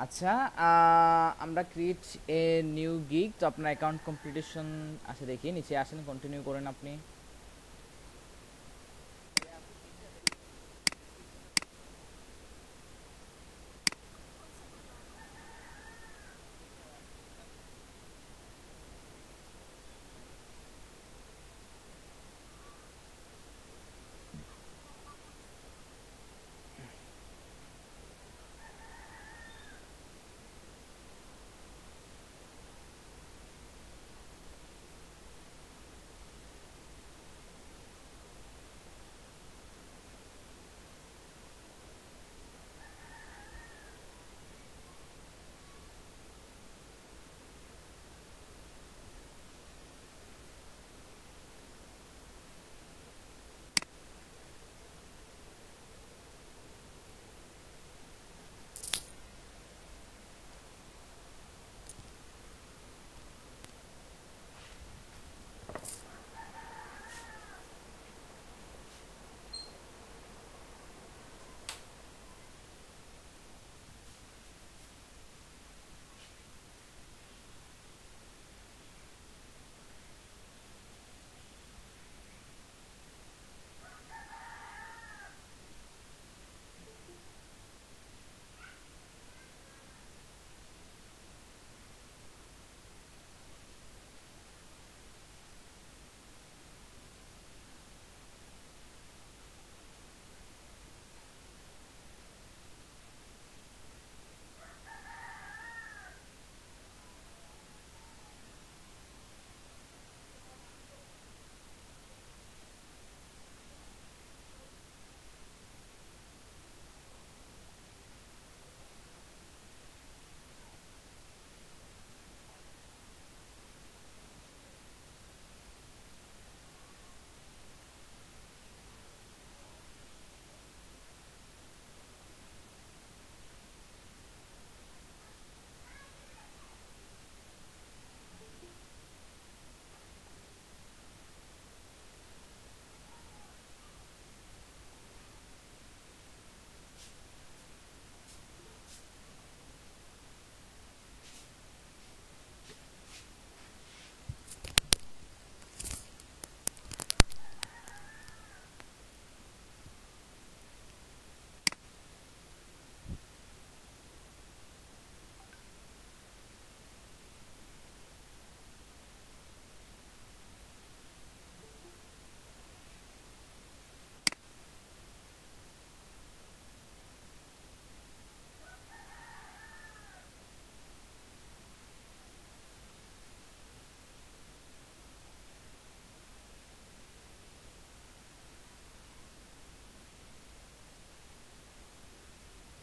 আচ্ছা, আমরা create a new gig. তো আপনার অ্যাকাউন্ট কমপ্লিটেশন আছে দেখি, নিচে আসেন, কন্টিনিউ করেন আপনি।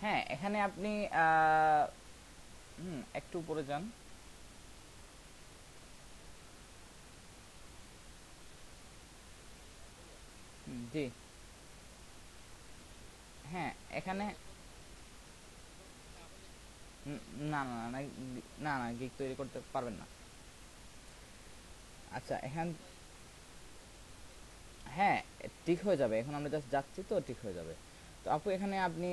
হ্যাঁ, এখানে আপনি একটু উপরে যান। জি। হ্যাঁ, এখানে উম, না না না না, না না, গিগ তৈরি করতে পারবেন না। আচ্ছা, হ্যাঁ, ঠিক হয়ে যাবে। এখন আমরা জাস্ট যাচ্ছি, তো ঠিক হয়ে যাবে। তো আপু, এখানে আপনি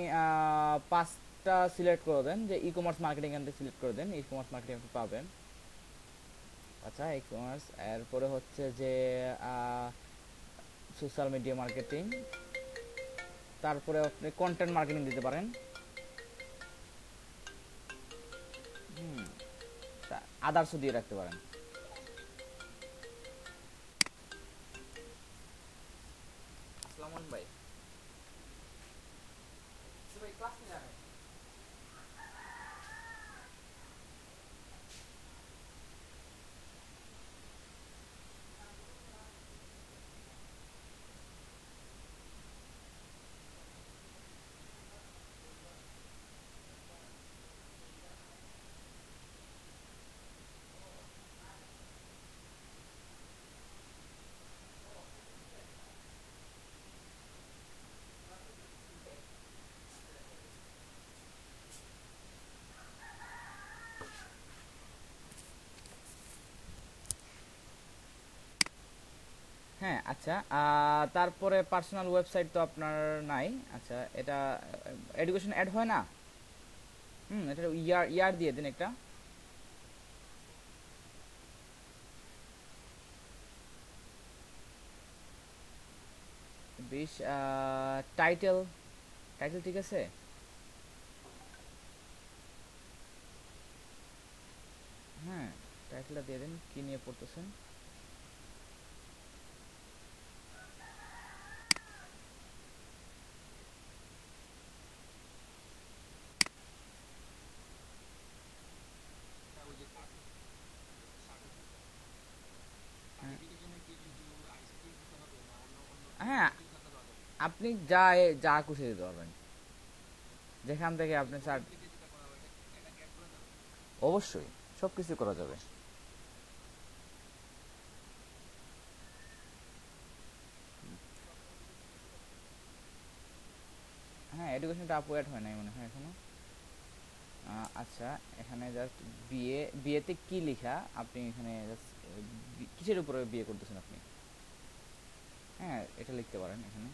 পাঁচটা সিলেক্ট করে দেন, যে ই কমার্স মার্কেটিং এখান থেকে সিলেক্ট করে দেন, ই কমার্স মার্কেটিং আপনি পাবেন। আচ্ছা, ই কমার্স, এরপরে হচ্ছে যে সোশ্যাল মিডিয়া মার্কেটিং, তারপরে আপনি কন্টেন্ট মার্কেটিং দিতে পারেন। হুম, আদার্সও দিয়ে রাখতে পারেন। আসসালামু আলাইকুম ভাই। ভাই, ক্লাস নিয়ে যাবেন? হ্যাঁ, আচ্ছা। তারপরে পার্সোনাল ওয়েবসাইট তো আপনার নাই। আচ্ছা, এটা এডুকেশন অ্যাড হয় না? এটা ইয়ার ইয়ার দিয়ে দেন একটা। 20। টাইটেল, টাইটেল ঠিক আছে। হ্যাঁ, টাইটেলটা দিয়ে দেন, কি নিয়ে পড়তেছেন। হ্যাঁ, হ্যাঁ, আপনি যা যা খুশি দিতে পারবেন, যেখান থেকে আপনি চার। অবশ্যই সব কিছু করা যাবে। হ্যাঁ, এডুকেশনটা আপু অ্যাড হয় নাই মনে হয় এখনো। আচ্ছা, এখানে জাস্ট বিএ, বিয়েতে কি লেখা আপনি এখানে জাস্ট কিসের উপরে বিয়ে করতেছেন আপনি। হ্যাঁ, এটা লিখতে পারেন এখানে।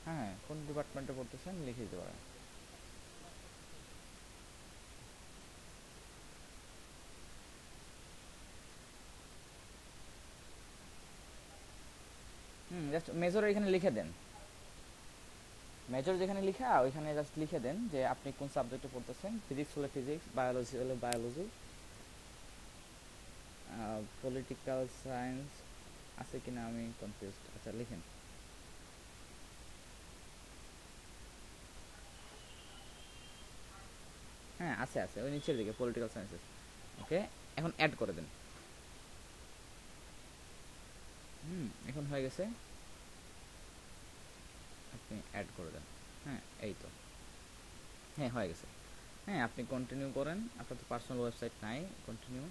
হ্যাঁ, কোন ডিপার্টমেন্টে পড়তেছেন লিখে দিতে পারেন। জাস্ট মেজর এখানে লিখে দেন। মেজর যেখানে লিখা ওইখানে জাস্ট লিখে দেন যে আপনি কোন সাবজেক্টে পড়তেছেন, ফিজিক্স হলে ফিজিক্স, বায়োলজি হলে বায়োলজি, পলিটিক্যাল সায়েন্স আছে কিনা আমি কনফিউজ। আচ্ছা লিখেন। হ্যাঁ, আছে আছে, ওই নিচের দিকে পলিটিক্যাল সায়েন্সেস। ওকে, এখন অ্যাড করে দেন। এখন হয়ে গেছে, আপনি অ্যাড করে দেন। হ্যাঁ, এই তো। হ্যাঁ, হয়ে গেছে। হ্যাঁ, আপনি কন্টিনিউ করেন, আপনার তো পার্সোনাল ওয়েবসাইট নাই, কন্টিনিউ।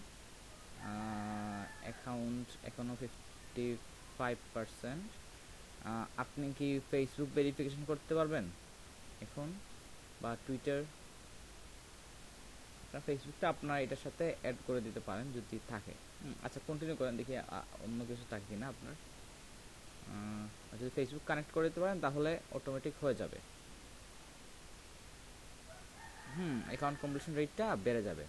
অ্যাকাউন্ট এখনও 55%। আপনি কি ফেসবুক ভেরিফিকেশন করতে পারবেন এখন, বা টুইটার? আপনার ফেসবুকটা আপনার এটার সাথে অ্যাড করে দিতে পারেন যদি থাকে। আচ্ছা, কন্টিনিউ করেন দেখি অন্য কিছু থাকে কিনা আপনার। যদি ফেসবুক কানেক্ট করে দিতে পারেন তাহলে অটোমেটিক হয়ে যাবে। অ্যাকাউন্ট কমপ্লিশন রেটটা বেড়ে যাবে।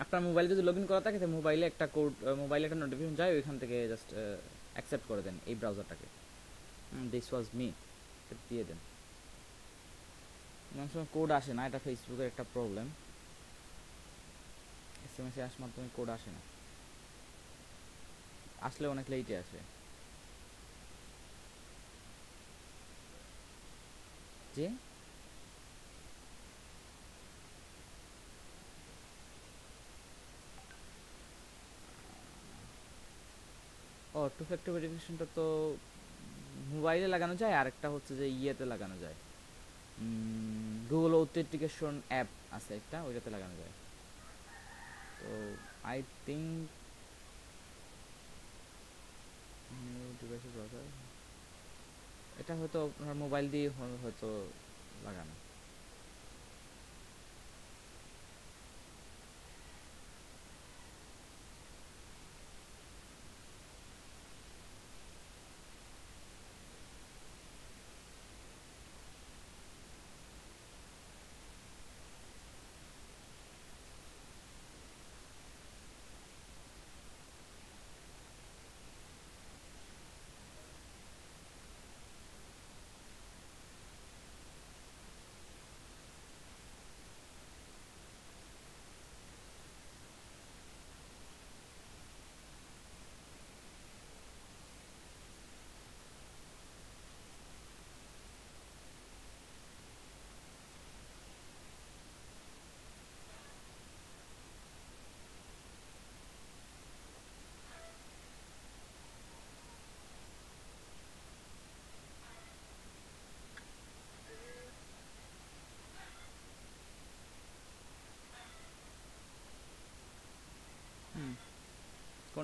আপনার মোবাইলে যদি লগ ইন করা থাকে, মোবাইলে একটা কোড, মোবাইলে একটা নোটিফিকেশন যায়, ওইখান থেকে জাস্ট অ্যাকসেপ্ট করে দেন এই ব্রাউজারটাকে। দিস ওয়াজ মি দিয়ে দেন। অনেক সময় কোড আসে না, এটা ফেসবুকের একটা প্রবলেম। এসএমএস এর মাধ্যমে কোড আসে না, আসলে অনেক লেটে আসে। জি। ও, টু ফ্যাক্টর ভেরিফিকেশনটা তো মোবাইলে লাগানো যায়, আরেকটা হচ্ছে যে ইয়েতে লাগানো যায়। গুগল অথেন্টিকেশন অ্যাপ আছে একটা, ওইটাতে লাগানো যায়। তো আই থিঙ্ক নিউ ডিভাইসের ব্রাউজার, এটা হয়তো আপনার মোবাইল দিয়ে হয়তো লাগানো।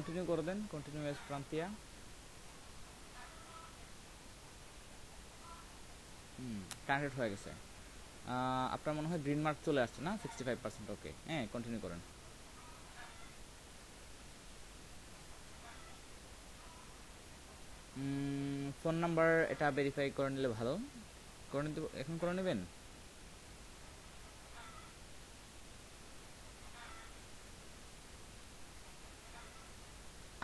কন্টিনিউ করে দেন, কন্টিনিউ এস প্রান্তিয়া। কানেক্টেড হয়ে গেছে। আপনার মনে হয় গ্রিন মার্ক চলে আসছে না, 65%। ওকে, হ্যাঁ কন্টিনিউ করেন। ফোন নাম্বার এটা ভেরিফাই করে নিলে ভালো, করে নিতে এখন করে নেবেন।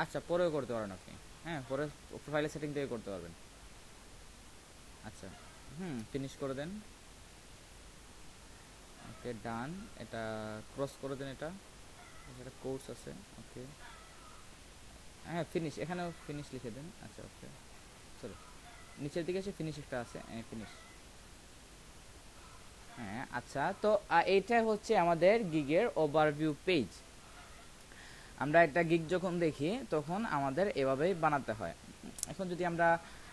আচ্ছা পরেও করতে পারেন আপনি, হ্যাঁ পরে প্রোফাইলের সেটিং থেকে করতে পারবেন। আচ্ছা, ফিনিশ করে দেন। ওকে ডান, এটা ক্রস করে দেন, এটা একটা কোর্স আছে। ওকে, হ্যাঁ ফিনিশ, এখানেও ফিনিশ লিখে দেন। আচ্ছা ওকে, সরি নিচের দিকে এসে ফিনিশ একটা আছে, ফিনিশ। হ্যাঁ আচ্ছা, তো এইটা হচ্ছে আমাদের গিগের ওভারভিউ পেজ। আমরা একটা গিগ যখন দেখি তখন আমাদের এভাবেই বানাতে হয়। এখন যদি আমরা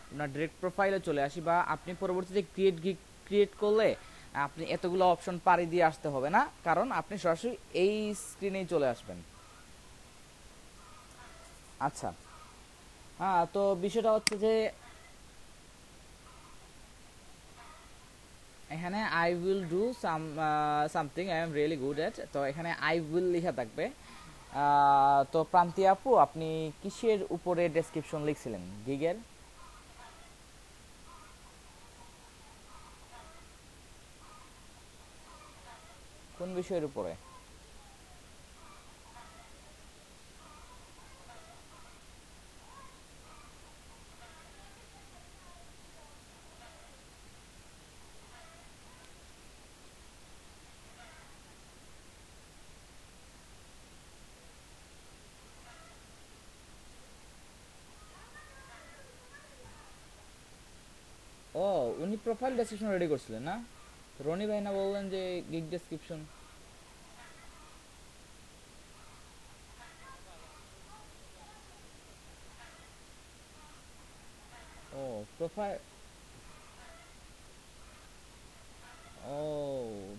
আপনার ডিরেক্ট প্রোফাইলে চলে আসি, বা আপনি পরবর্তীতে ক্রিয়েট গিগ ক্রিয়েট করলে আপনি এতগুলো অপশন পাড়ি দিয়ে আসতে হবে না, কারণ আপনি সরাসরি এই স্ক্রিনেই চলে আসবেন। আচ্ছা, হ্যাঁ তো বিষয়টা হচ্ছে যে এখানে I will do something I am really good at, তো এখানে আই উইল লেখা থাকবে। তো প্রান্তি আপু, আপনি কিসের উপরে ডেসক্রিপশন লিখছিলেন গিগের? কোন বিষয়ের উপরে? ও, উনি প্রোফাইল ডেসক্রিপশন রেডি করছিলেন না? রনি ভাই না বললেন যে গিগ ডেসক্রিপশন? ও প্রোফাইল, ও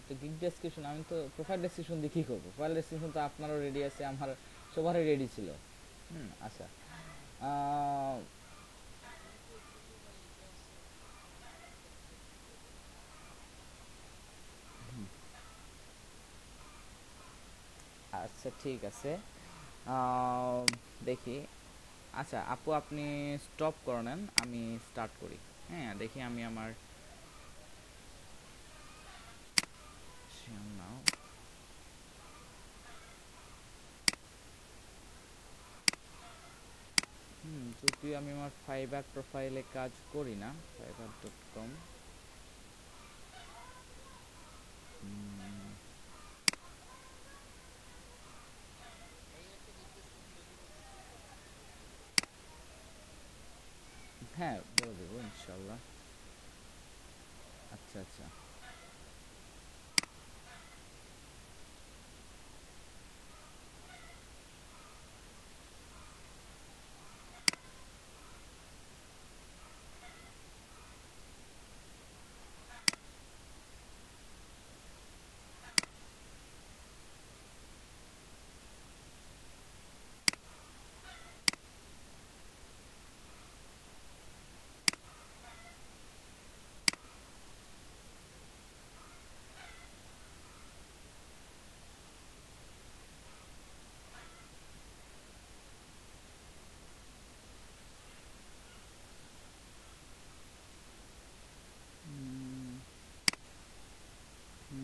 তো গিগ ডেসক্রিপশন, আমি তো প্রোফাইল ডেসক্রিপশন দিয়ে কী করবো? প্রোফাইল ডেসক্রিপশন তো আপনারও রেডি আছে, আমার সবারই রেডি ছিল। আচ্ছা, আহ, আচ্ছা ঠিক আছে। আহ, দেখি। আচ্ছা আপু, আপনি স্টপ করে নেন, আমি স্টার্ট করি। হ্যাঁ দেখি আমি আমার নাও। যদিও আমি আমার ফাইবার প্রোফাইলে কাজ করি না, fiverr.com। হ্যাঁ বলে দেবো ইনশাল্লাহ। আচ্ছা আচ্ছা,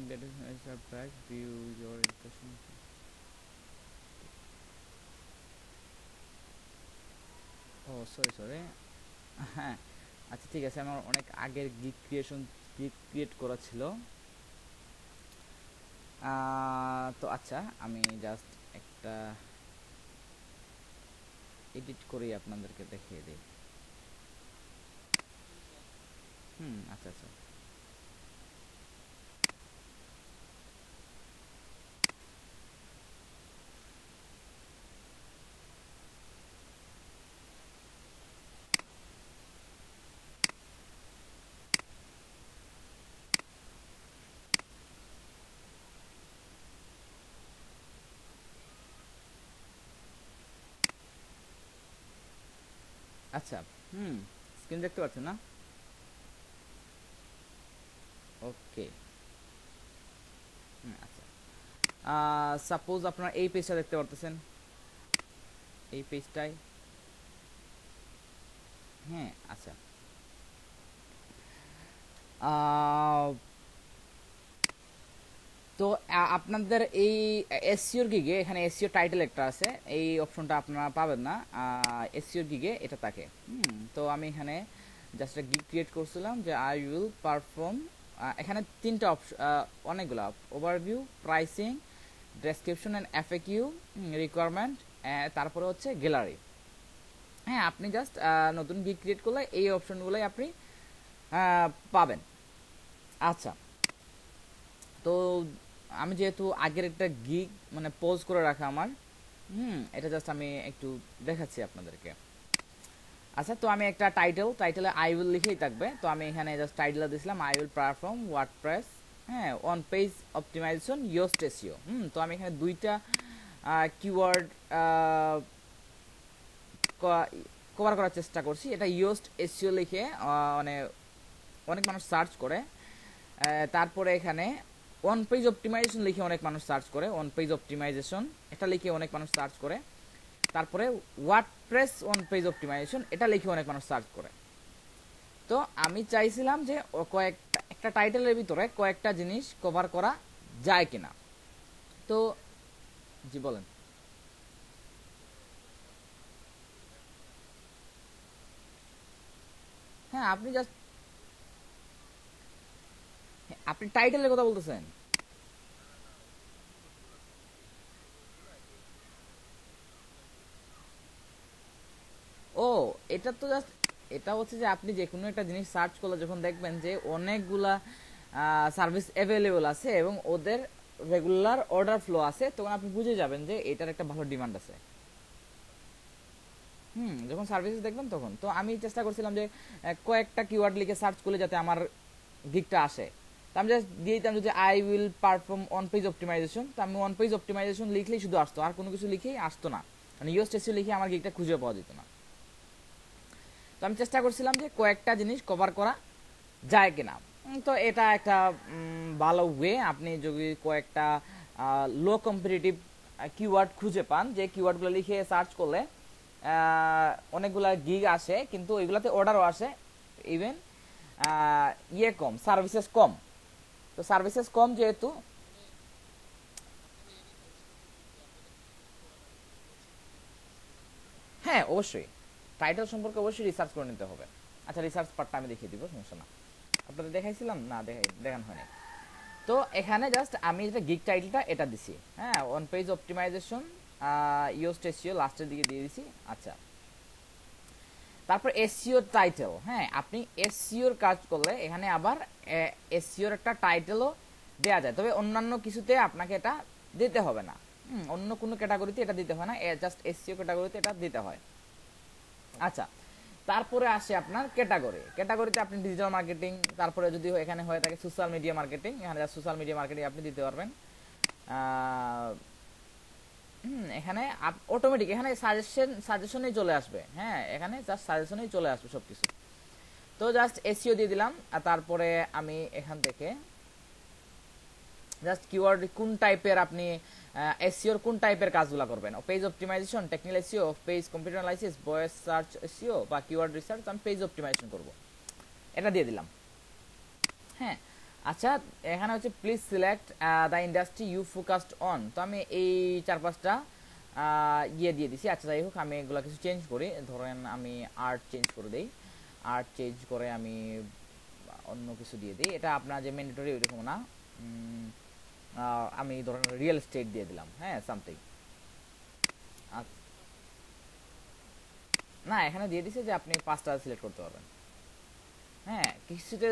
that is a back view your impression। ও সরি সরি, হ্যাঁ আচ্ছা ঠিক আছে, আমার অনেক আগের গিগ ক্রিয়েট করা ছিল। তো আচ্ছা আমি জাস্ট একটা এডিট করেই আপনাদেরকে দেখিয়ে দিই। আচ্ছা আচ্ছা, আচ্ছা, হুম, স্ক্রিন দেখতে পাচ্ছেন না? ওকে, আচ্ছা। সাপোজ আপনারা এই পেজটা দেখতে পারতেছেন, এই পেজটাই। হ্যাঁ, আচ্ছা। আহ, তো আপনাদের এই এসইওর গিগে এখানে এসইও টাইটেল একটা আছে, এই অপশনটা আপনারা পাবেন না। এসইওর গিগে এটা থাকে। তো আমি এখানে জাস্ট একটা গিগ ক্রিয়েট করছিলাম যে আই উইল পারফর্ম। এখানে তিনটা অপশন, অনেকগুলো overview, pricing, description and FAQ, requirement, তারপরে হচ্ছে গ্যালারি। হ্যাঁ, আপনি জাস্ট নতুন গিগ ক্রিয়েট করলে এই অপশনগুলোই আপনি পাবেন। আচ্ছা, তো আমি যেহেতু আগের একটা গিগ মানে পোজ করে রাখা আমার, এটা জাস্ট আমি একটু দেখাচ্ছি আপনাদেরকে। আচ্ছা, তো আমি একটা টাইটেলে আই উইল লিখেই থাকবে। তো আমি এখানে জাস্ট টাইটেলে দিয়েছিলাম আই উইল পারফর্ম ওয়ার্ডপ্রেস, হ্যাঁ, on page optimization Yoast SEO. তো আমি এখানে দুইটা কিওয়ার্ড কভার করার চেষ্টা করছি। এটা ইয়োস্ট এসইও লিখে মানে অনেক মানুষ সার্চ করে। তারপরে এখানে অন পেজ অপটিমাইজেশন লিখে অনেক মানুষ সার্চ করে, অন পেজ অপটিমাইজেশন এটা লিখে অনেক মানুষ সার্চ করে। তারপরে ওয়ার্ডপ্রেস অন পেজ অপটিমাইজেশন এটা লিখে অনেক মানুষ সার্চ করে। তো আমি চাইছিলাম যে একটা টাইটেলের ভিতরে কয়েকটা জিনিস কভার করা যায় কিনা। তো জি বলেন। হ্যাঁ, আপনি টাইটেলের কথা বলতেছেন? ও, এটা তো জাস্ট, এটা হচ্ছে যে আপনি যে কোনো একটা জিনিস সার্চ করলে যখন দেখবেন যে অনেকগুলা সার্ভিস অ্যাভেলেবল আছে এবং ওদের রেগুলার অর্ডার ফ্লো আছে, তখন আপনি বুঝে যাবেন যে এটার একটা ভালো ডিমান্ড আছে। যখন সার্ভিসেস দেখবেন তখন। তো আমি চেষ্টা করছিলাম যে কয়েকটা কিওয়ার্ড লিখে সার্চ করলে যাতে আমার গিগটা আসে। তো আমি জাস্ট দিয়ে দিতাম যদি I will perform on page optimization, তো আমি অন পেজ অপটিমাইজেশন লিখলেই শুধু আসতো, আর কোনো কিছু লিখেই আসতো না। মানে ইউএস টেসিও লিখে আমার গিগটা খুঁজে পাওয়া যেত না। তো আমি চেষ্টা করছিলাম যে কয়েকটা জিনিস কভার করা যায় কিনা। তো এটা একটা ভালো ওয়ে। আপনি যদি কয়েকটা লো কম্পিটিটিভ কিওয়ার্ড খুঁজে পান, যে কিওয়ার্ডগুলো লিখে সার্চ করলে অনেকগুলা গিগ আসে কিন্তু ওইগুলাতে অর্ডারও আসে, ইভেন ইয়ে কম, সার্ভিসেস কম। তো সার্ভিসেস কম যেহেতু, হ্যাঁ অবশ্যই টাইটেল সম্পর্কে অবশ্যই রিসার্চ করে নিতে হবে। আচ্ছা, রিসার্চ পার্টটা আমি দেখিয়ে দিব, সমস্যা না। আপনাদের দেখাইছিলাম না? দেখানো হয়নি। তো এখানে জাস্ট আমি যেটা গিগ টাইটেলটা এটা দিছি, হ্যাঁ, on page optimization US SEO লাস্টের দিকে দিয়ে দিছি। আচ্ছা, তারপর এসইও টাইটেল। হ্যাঁ, আপনি এসইওর কাজ করলে এখানে আবার এসইওর একটা টাইটেলও দেয়া যায়, তবে অন্যান্য কিছুতে আপনাকে এটা দিতে হবে না। অন্য কোনো ক্যাটাগরিতে এটা দিতে হয় না, জাস্ট এসইও ক্যাটাগরিতে এটা দিতে হয়। আচ্ছা, তারপরে আসে আপনার ক্যাটাগরিতে আপনি ডিজিটাল মার্কেটিং, তারপরে যদি এখানে হয়ে থাকে সোশ্যাল মিডিয়া মার্কেটিং, এখানে সোশ্যাল মিডিয়া মার্কেটিং আপনি দিতে পারবেন। এখানে অটোমেটিক এখানে সাজেশনেই চলে আসবে। হ্যাঁ, এখানে জাস্ট সাজেশনেই চলে আসবে সবকিছু। তো জাস্ট এসইও দিয়ে দিলাম। আর তারপরে আমি এখান থেকে জাস্ট কিওয়ার্ড কোন টাইপের আপনি এসইওর কোন টাইপের কাজগুলো করবেন, page optimization, technical SEO, page computer analysis, voice search SEO বা কিওয়ার্ড রিসার্চ, আমি পেজ অপটিমাইজেশন করব, এটা দিয়ে দিলাম। হ্যাঁ, আচ্ছা, এখানে হচ্ছে please select the industry you focused on. তো আমি এই চার পাঁচটা ইয়ে দিয়ে দিছি। আচ্ছা, যাই হোক, আমি এগুলো কিছু চেঞ্জ করি। ধরেন আমি আর্ট চেঞ্জ করে দিই, আর্ট চেঞ্জ করে আমি অন্য কিছু দিয়ে দিই। এটা আপনার যে ম্যান্ডেটরি ওইরকম না। আমি ধরেন রিয়েল এস্টেট দিয়ে দিলাম, হ্যাঁ, সামথিং। না, এখানে দিয়ে দিছে যে আপনি পাঁচটা সিলেক্ট করতে পারবেন। হ্যাঁ, কিছুতে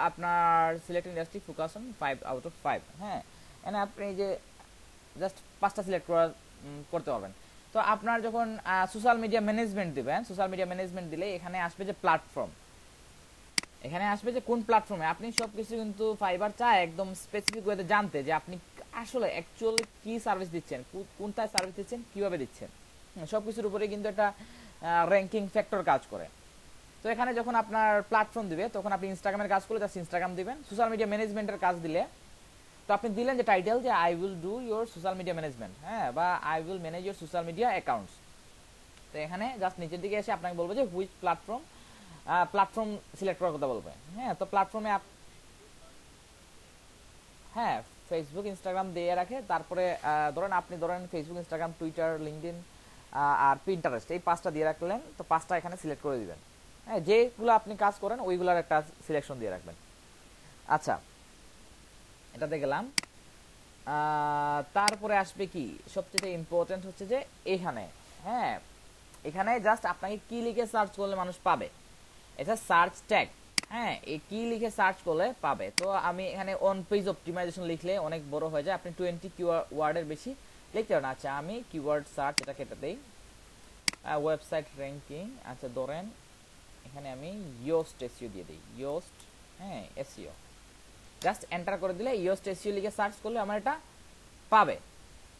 আপনার select industry focus on 5 out of 5। হ্যাঁ, এখানে আপনি যে জাস্ট পাঁচটা সিলেক্ট করতে পারবেন। তো আপনার যখন সোশ্যাল মিডিয়া ম্যানেজমেন্ট দিবেন, সোশ্যাল মিডিয়া ম্যানেজমেন্ট দিলে এখানে আসবে যে প্ল্যাটফর্ম, এখানে আসবে যে কোন প্ল্যাটফর্মে আপনি সবকিছু, কিন্তু ফাইবার চায় একদম স্পেসিফিক ওয়েতে জানতে যে আপনি আসলে অ্যাকচুয়ালি কি সার্ভিস দিচ্ছেন, কোনটায় সার্ভিস দিচ্ছেন, কিভাবে দিচ্ছেন। সবকিছুর উপরে কিন্তু একটা র্যাঙ্কিং ফ্যাক্টর কাজ করে। তো এখানে যখন আপনার প্ল্যাটফর্ম দিবে তখন আপনি ইনস্টাগ্রামের কাজ করলে জাস্ট ইনস্টাগ্রাম দিবেন। সোশ্যাল মিডিয়া ম্যানেজমেন্টের কাজ দিলে তো আপনি দিলেন যে টাইটেল যে I will do your social media management, হ্যাঁ, বা I will manage your social media accounts. তো এখানে জাস্ট নিচের দিকে এসে আপনাকে বলবো যে হুইচ প্ল্যাটফর্ম সিলেক্ট করার কথা বলবে। হ্যাঁ, তো প্ল্যাটফর্মে হ্যাঁ ফেসবুক ইনস্টাগ্রাম দিয়ে রাখে। তারপরে ধরেন ফেসবুক ইনস্টাগ্রাম টুইটার লিঙ্কডইন আর পিন্টারেস্ট, এই 5টা দিয়ে রাখলেন। তো 5টা এখানে সিলেক্ট করে দিবেন। হ্যাঁ, যেগুলো আপনি কাজ করেন ওইগুলোর একটা সিলেকশন দিয়ে রাখবেন। আচ্ছা, এটাতে গেলাম। তারপরে আসবে কি সবচেয়ে ইম্পর্টেন্ট হচ্ছে যে এখানে, হ্যাঁ, এখানে জাস্ট আপনাকে কি লিখে সার্চ করলে মানুষ পাবে, এটা সার্চ ট্যাগ। হ্যাঁ, এই কি লিখে সার্চ করলে পাবে। তো আমি এখানে অন পেজ অপটিমাইজেশন লিখলে অনেক বড় হয়ে যায়, আপনি 20 ওয়ার্ডের বেশি লিখতে পারেন। আচ্ছা, আমি কিওয়ার্ড সার্চ এটা কেটে দেই। ওয়েবসাইট র্যাঙ্কিং, আচ্ছা ধরেন এখানে আমি ইয়োস্ট এসইও দিয়ে দিই, ইয়োস্ট, হ্যাঁ এসইও। জাস্ট এন্টার করে দিলে ইয়োস্ট এসইও লিখে সার্চ করলে আমার এটা পাবে।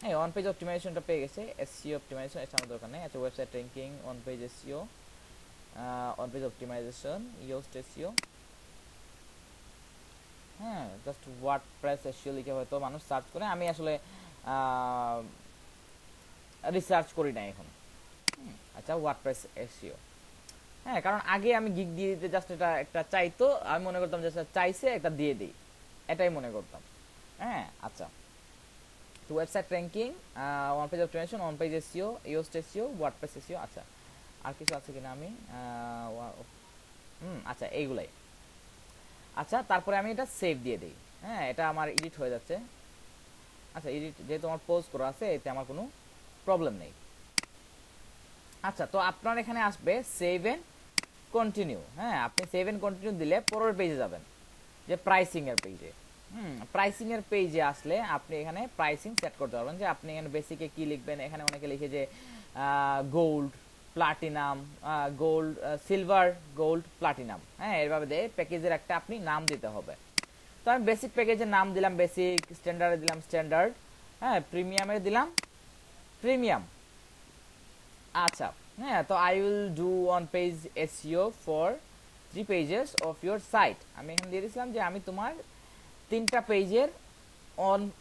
হ্যাঁ, অন পেজ অপটিমাইজেশনটা পেয়ে গেছে, এসইও অপটিমাইজেশন এটা আমার দরকার নেই। আচ্ছা, website ranking, on page SEO, on page optimization, Yoast SEO. হ্যাঁ, জাস্ট ওয়ার্ডপ্রেস এসইও লিখে হয়তো মানুষ সার্চ করে, আমি আসলে রিসার্চ করি না এখন। আচ্ছা, ওয়ার্ডপ্রেস এসইও। হ্যাঁ, কারণ আগে আমি গিগ দিয়ে দিতে জাস্ট এটা একটা চাইতো, আমি মনে করতাম যে চাইছে একটা দিয়ে দিই, এটাই মনে করতাম। হ্যাঁ, আচ্ছা, তো website ranking, one page optimization, on page SEO, Yoast SEO, WordPress SEO. আচ্ছা, আর কিছু আছে কিনা আমি আচ্ছা এইগুলাই। আচ্ছা, তারপরে আমি এটা সেভ দিয়ে দিই। হ্যাঁ, এটা আমার এডিট হয়ে যাচ্ছে। আচ্ছা, এডিট যেহেতু আমার পোজ করা আছে এতে আমার কোনো প্রবলেম নেই। আচ্ছা, তো আপনার এখানে আসবে সেভ এন্ড কন্টিনিউ। হ্যাঁ, আপনি সেভ এন্ড কন্টিনিউ দিলে পরের পেজে যাবেন, যে প্রাইসিং এর পেজে। প্রাইসিং এর পেজে আসলে আপনি এখানে প্রাইসিং সেট করতে পারবেন, যে আপনি এখানে বেসিকে কি লিখবেন। এখানে অনেকে লিখে যে gold, platinum, gold, silver, gold, platinum. হ্যাঁ, এভাবে দিয়ে প্যাকেজের একটা আপনি নাম দিতে হবে। তো আমি বেসিক প্যাকেজের নাম দিলাম বেসিক, স্ট্যান্ডার্ডে দিলাম স্ট্যান্ডার্ড, হ্যাঁ, প্রিমিয়ামে দিলাম প্রিমিয়াম। আচ্ছা, হ্যাঁ, তো I will do on page SEO for 3 pages of your site. আমি এখানে দিয়ে দিয়েছিলাম যে আমি তোমার 3টা পেজের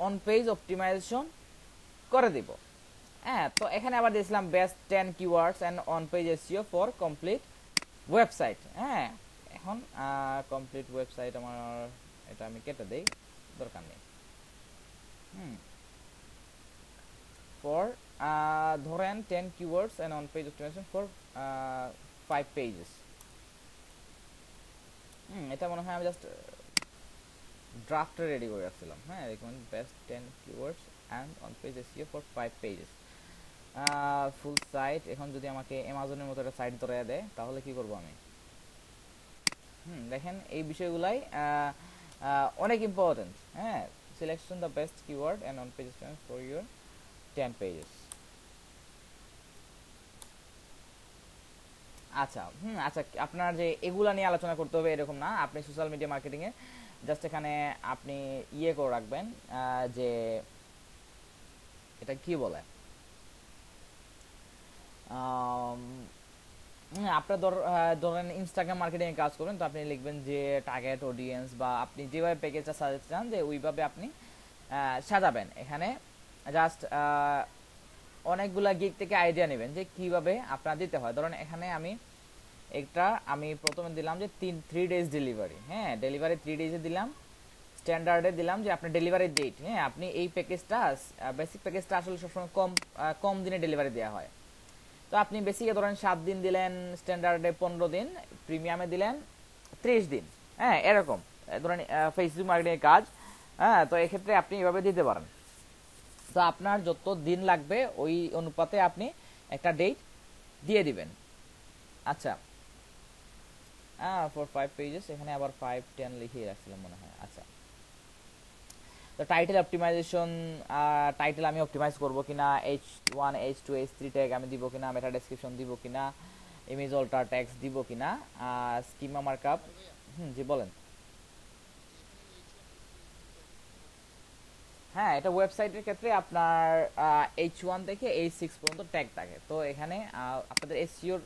অন পেজ অপটিমাইজেশন করে দিব। হ্যাঁ, তো এখানে আবার দিয়েছিলাম best 10 keywords and on page SEO for complete website. হ্যাঁ, এখন কমপ্লিট ওয়েবসাইট আমার, এটা আমি কেটে দেই, দরকার নেই। ফর ধরেন 10 keywords and on page optimization for 5 pages। এটা মনে হয় আমি জাস্ট ড্রাফটে রেডি করে রাখছিলাম। হ্যাঁ, recommend best 10 keywords and on page SEO for 5 pages। Full site, এখন যদি আমাকে অ্যামাজনের মতো একটা সাইট ধরে দেয় তাহলে কি করব আমি? দেখেন এই বিষয়গুলাই অনেক ইম্পর্টেন্ট। হ্যাঁ, selection the best keyword and on page optimization for your 10 pages। আচ্ছা, আচ্ছা, আপনার যে এগুলা নিয়ে আলোচনা করতে হবে এরকম না, আপনি সোশ্যাল মিডিয়া মার্কেটিং এ জাস্ট এখানে আপনি ইয়ে করে রাখবেন, যে এটা কি বলে, আপনার ধরেন ইনস্টাগ্রাম মার্কেটিং এ কাজ করবেন, তো আপনি লিখবেন যে টার্গেট অডিয়েন্স, বা আপনি যেভাবে প্যাকেজটা সাজাতে চান যে ওইভাবে আপনি সাজাবেন। এখানে জাস্ট অনেকগুলা গিগ থেকে আইডিয়া নেবেন যে কিভাবে আপনার দিতে হয়। ধরেন এখানে আমি প্রথমে দিলাম যে 3 ডেজ ডেলিভারি। হ্যাঁ, ডেলিভারি 3 ডেজে দিলাম। স্ট্যান্ডার্ডে দিলাম যে আপনার ডেলিভারি ডেট। হ্যাঁ, আপনি এই প্যাকেজটা, বেসিক প্যাকেজটা আসলে সবসময় কম দিনে ডেলিভারি দেওয়া হয়। তো আপনি বেসিকে ধরেন 7 দিন দিলেন, স্ট্যান্ডার্ডে 15 দিন, প্রিমিয়ামে দিলেন 30 দিন। হ্যাঁ, এরকম ধরেন ফেসবুক মার্কেটিংয়ের কাজ। হ্যাঁ, তো এক্ষেত্রে আপনি এভাবে দিতে পারেন। তো আপনার যত দিন লাগবে ওই অনুপাতে আপনি একটা ডেট দিয়ে দিবেন। আচ্ছা, ফর 5 পেজেস, এখানে আবার 5 10 লিখেই রাখছিলাম মনে হয়। আচ্ছা, তো টাইটেল অপটিমাইজেশন, টাইটেল আমি অপটিমাইজ করব কিনা, H1 H2 H3 ট্যাগ আমি দিব কিনা, মেটা ডেসক্রিপশন দিব কিনা, ইমেজ অল্টার ট্যাগস দিব কিনা, স্কিমা মার্কআপ। জি বলেন। হ্যাঁ, এটা ওয়েবসাইটের ক্ষেত্রে আপনার H1 থেকে H6 পর্যন্ত ট্যাগ থাকে। তো এখানে আপনাদের এসইওর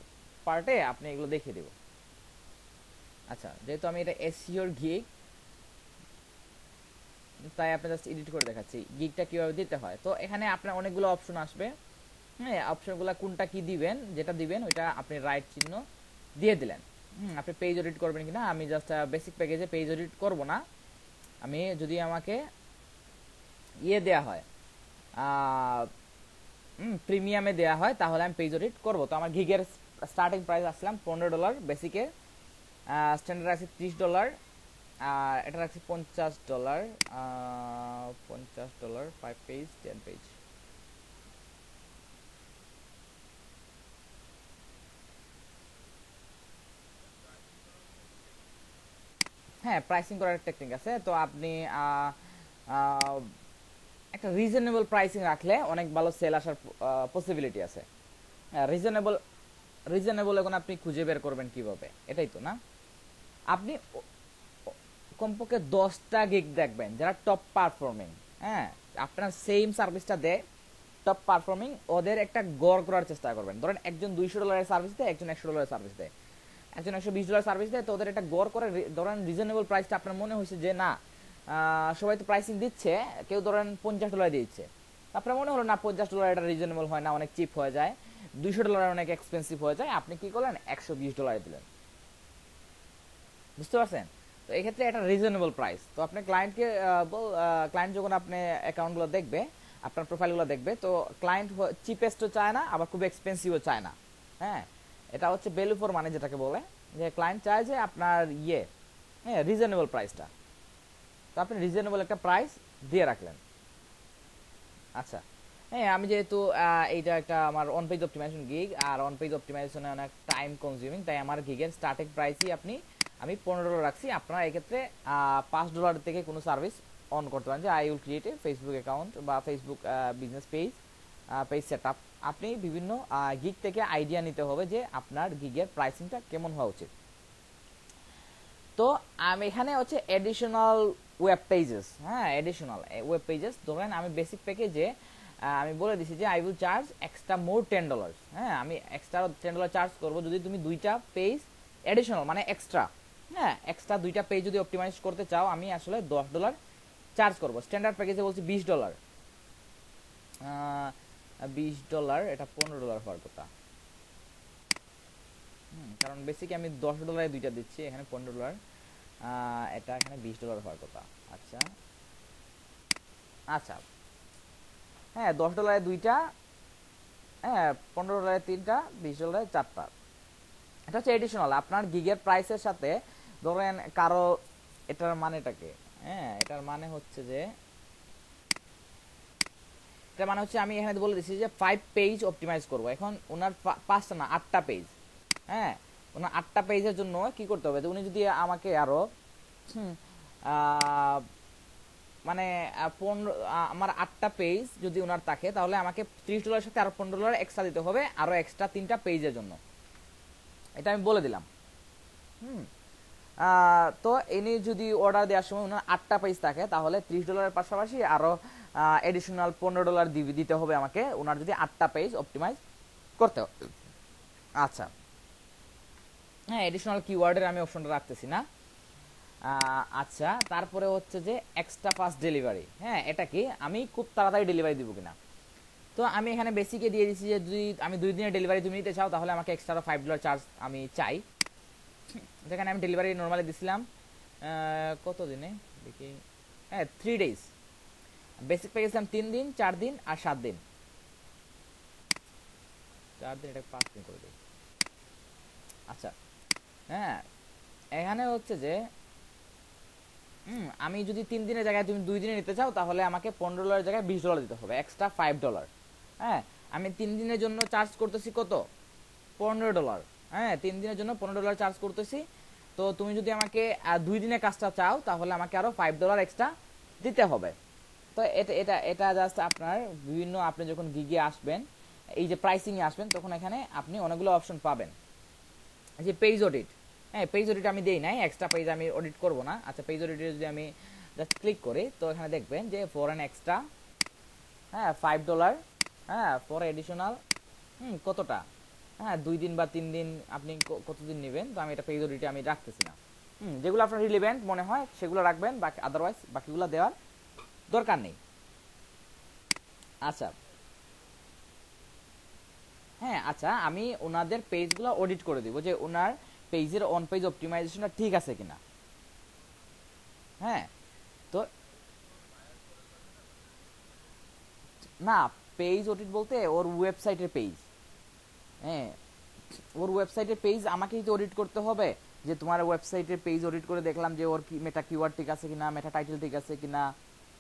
পার্টে আপনি এগুলো দেখিয়ে দেব। আচ্ছা, যেহেতু আমি এটা এসইওর গিগ, তাই আপনি জাস্ট এডিট করে দেখাচ্ছি গিগটা কিভাবে দিতে হয়। তো এখানে আপনার অনেকগুলো অপশন আসবে। হ্যাঁ, অপশনগুলো কোনটা কি দিবেন, যেটা দিবেন ওইটা আপনি রাইট চিহ্ন দিয়ে দিলেন। আপনি পেজ এডিট করবেন কিনা, আমি জাস্ট বেসিক প্যাকেজে পেজ এডিট করব না। আমি যদি আমাকে ইয়ে দেয়া হয়, প্রিমিয়ামে দেয়া হয়, তাহলে আমি পেজ এডিট করব। তো আমার গিগের স্টার্টিং প্রাইস আসলাম $15, বেসিকে স্ট্যান্ডার্ড আছে $30, আর এটা রাখছি $50, $50 5 পেজ 10 পেজ। হ্যাঁ, প্রাইসিং করার টেকনিক আছে। তো আপনি একটা রিজনেবল প্রাইসিং রাখলে অনেক ভালো সেল আসার পসিবিলিটি আছে। রিজনেবল রিজনেবল এখন আপনি খুঁজে বের করবেন কিভাবে, এটাই তো না? আপনি কমপক্ষে 10টা গিগ দেখবেন যারা টপ পারফর্মিং। হ্যাঁ, আপনার সেম সার্ভিসটা দেয়, টপ পারফর্মিং, ওদের একটা গড় করার চেষ্টা করবেন। ধরেন একজন $200 সার্ভিস দেয়, একজন $100 সার্ভিস দেয়, একজন $120 সার্ভিস দেয়। তো ওদের একটা গড় করে ধরেন রিজনেবল প্রাইসটা আপনার মনে হয়েছে যে না, সবাই তো প্রাইসিং দিচ্ছে, কেউ ধরেন $50 দিচ্ছে, আপনার মনে হলো না $50 এটা রিজনেবল হয় না, অনেক চিপ হয়ে যায়, $200 অনেক এক্সপেন্সিভ হয়ে যায়, আপনি কি করলেন $120 দিলেন। বুঝতে পারছেন? তো এক্ষেত্রে এটা রিজনেবল প্রাইস। তো আপনি ক্লায়েন্টকে ক্লায়েন্ট যখন আপনি অ্যাকাউন্টগুলো দেখবে, আপনার প্রোফাইলগুলো দেখবে, তো ক্লায়েন্ট চিপেস্টও চায় না, আবার খুব এক্সপেন্সিভও চায় না। হ্যাঁ, এটা হচ্ছে ভ্যালু ফর মানি যেটাকে বলে, যে ক্লায়েন্ট চায় যে আপনার হ্যাঁ, রিজনেবল প্রাইসটা। তো আপনি রিজনেবল একটা প্রাইস দিয়ে রাখলেন। আচ্ছা, হ্যাঁ, আমি যেহেতু এইটা একটা আমার অন পেজ অপটিমাইজেশন গিগ, আর অন পেজ অপটিমাইজেশনে অনেক টাইম কনজিউমিং, তাই আমার গিগের স্টার্টিং প্রাইসই আমি $15 রাখছি। আপনারা এক্ষেত্রে $5 থেকে কোনো সার্ভিস অন করতে পারেন, যে I will create a Facebook account বা Facebook business page set up. আপনি বিভিন্ন গিগ থেকে আইডিয়া নিতে হবে যে আপনার গিগের প্রাইসিংটা কেমন হওয়া উচিত। তো আমি এখানে হচ্ছে এডিশনাল ওয়েব পেজেস, হ্যাঁ, এডিশনাল ওয়েব পেজেস। ধরেন আমি বেসিক প্যাকেজে আমি বলে দিছি যে আই উইল চার্জ এক্সট্রা মোর $10। হ্যাঁ, আমি এক্সট্রা $10 চার্জ করব যদি তুমি দুইটা পেজ এডিশনাল মানে এক্সট্রা, হ্যাঁ, এক্সট্রা দুইটা পেজ যদি অপটিমাইজ করতে চাও, আমি আসলে $10 চার্জ করব। স্ট্যান্ডার্ড প্যাকেজে বলছি $20, $20, এটা $15 হওয়ার কথা। কারণ বেসিকে আমি $10 দুইটা দিচ্ছি, এখানে $15, এটা এখানে $20 হওয়ার কথা। আচ্ছা আচ্ছা, হ্যাঁ, $10 দুইটা, হ্যাঁ, $15 তিনটা, $20 চারটা। এটা হচ্ছে এডিশনাল আপনার গিগের প্রাইসের সাথে। ধরেন কারো এটার মানেটাকে, হ্যাঁ, এটার মানে হচ্ছে যে, এটার মানে হচ্ছে আমি এখানে বলে দিচ্ছি যে 5 পেজ অপটিমাইজ করব। এখন ওনার 5টা না 8টা পেজ, হ্যাঁ, ওনার 8টা পেজের জন্য কি করতে হবে, উনি যদি আমাকে আরো মানে আমার 8টা পেজ যদি ওনার থাকে, তাহলে আমাকে $30 সাথে আরো $15 এক্সট্রা দিতে হবে, আরো এক্সট্রা 3টা পেজের জন্য। এটা আমি বলে দিলাম। তো ইনি যদি অর্ডার দেওয়ার সময় ওনার 8টা পেজ থাকে, তাহলে $30 পাশাপাশি আরো এডিশনাল $15 দিতে হবে আমাকে, ওনার যদি 8টা পেজ অপটিমাইজ করতে হবে। আচ্ছা, হ্যাঁ, এডিশনাল কিওয়ার্ডের আমি অপশনটা রাখতেছি না। আচ্ছা, তারপরে হচ্ছে যে এক্সট্রা ফাস্ট ডেলিভারি। হ্যাঁ, এটা কি আমি খুব তাড়াতাড়ি ডেলিভারি দিব কিনা। তো আমি এখানে বেসিকে দিয়ে দিচ্ছি যে যদি আমি 2 দিনের ডেলিভারি তুমি নিতে চাও, তাহলে আমাকে এক্সট্রা $5 চার্জ আমি চাই। যেখানে আমি ডেলিভারি নর্মালি দিছিলাম কত দিনে দেখি, হ্যাঁ, 3 ডেজ। বেসিক পেয়েছিলাম 3 দিন, 4 দিন আর 7 দিন। 4 দিন, এটা 5 দিন করে দিই। আচ্ছা, হ্যাঁ, এখানে হচ্ছে যে আমি যদি 3 দিনের জায়গায় তুমি 2 দিনে নিতে চাও, তাহলে আমাকে $15 জায়গায় $20 দিতে হবে, এক্সট্রা $5। হ্যাঁ, আমি 3 দিনের জন্য চার্জ করতেছি কত, $15। হ্যাঁ, 3 দিনের জন্য $15 চার্জ করতেছি। তো তুমি যদি আমাকে 2 দিনের কাজটা চাও, তাহলে আমাকে আরো $5 এক্সট্রা দিতে হবে। তো এটা এটা এটা জাস্ট আপনার বিভিন্ন, আপনি যখন গিগে আসবেন, এই যে প্রাইসিং এ আসবেন, তখন এখানে আপনি অনেকগুলো অপশন পাবেন। যে পেজ অডিট, হ্যাঁ, পেজ অডিট আমি দেই নাই, এক্সট্রা পেজ আমি অডিট করব না। আচ্ছা, পেজ অডিটে যদি আমি জাস্ট ক্লিক করি, তো এখানে দেখবেন যে ফর অ্যান এক্সট্রা, হ্যাঁ $5, হ্যাঁ ফর এডিশনাল, কতটা, হ্যাঁ 2 দিন বা 3 দিন, আপনি কতদিন নেবেন। তো আমি এটা পেজ অডিটে আমি রাখতেছি না। যেগুলো আপনার রিলেভেন্ট মনে হয় সেগুলো রাখবেন, বাকি আদারওয়াইজ বাকিগুলো দেওয়ার দরকার নেই। আচ্ছা, হ্যাঁ আচ্ছা, আমি ওনাদের পেজগুলো অডিট করে দিব যে ওনার পেজের অন পেজ অপটিমাইজেশনটা ঠিক আছে কিনা। হ্যাঁ, তো না, পেজ অডিট বলতে ওর ওয়েবসাইটের পেজ। হ্যাঁ, ওর ওয়েবসাইটের পেজ আমাকেই তো অডিট করতে হবে, যে তোমার ওয়েবসাইটের পেজ অডিট করে দেখলাম যে ওর কি মেটা কিওয়ার্ড ঠিক আছে কিনা, মেটা টাইটেল ঠিক আছে কিনা,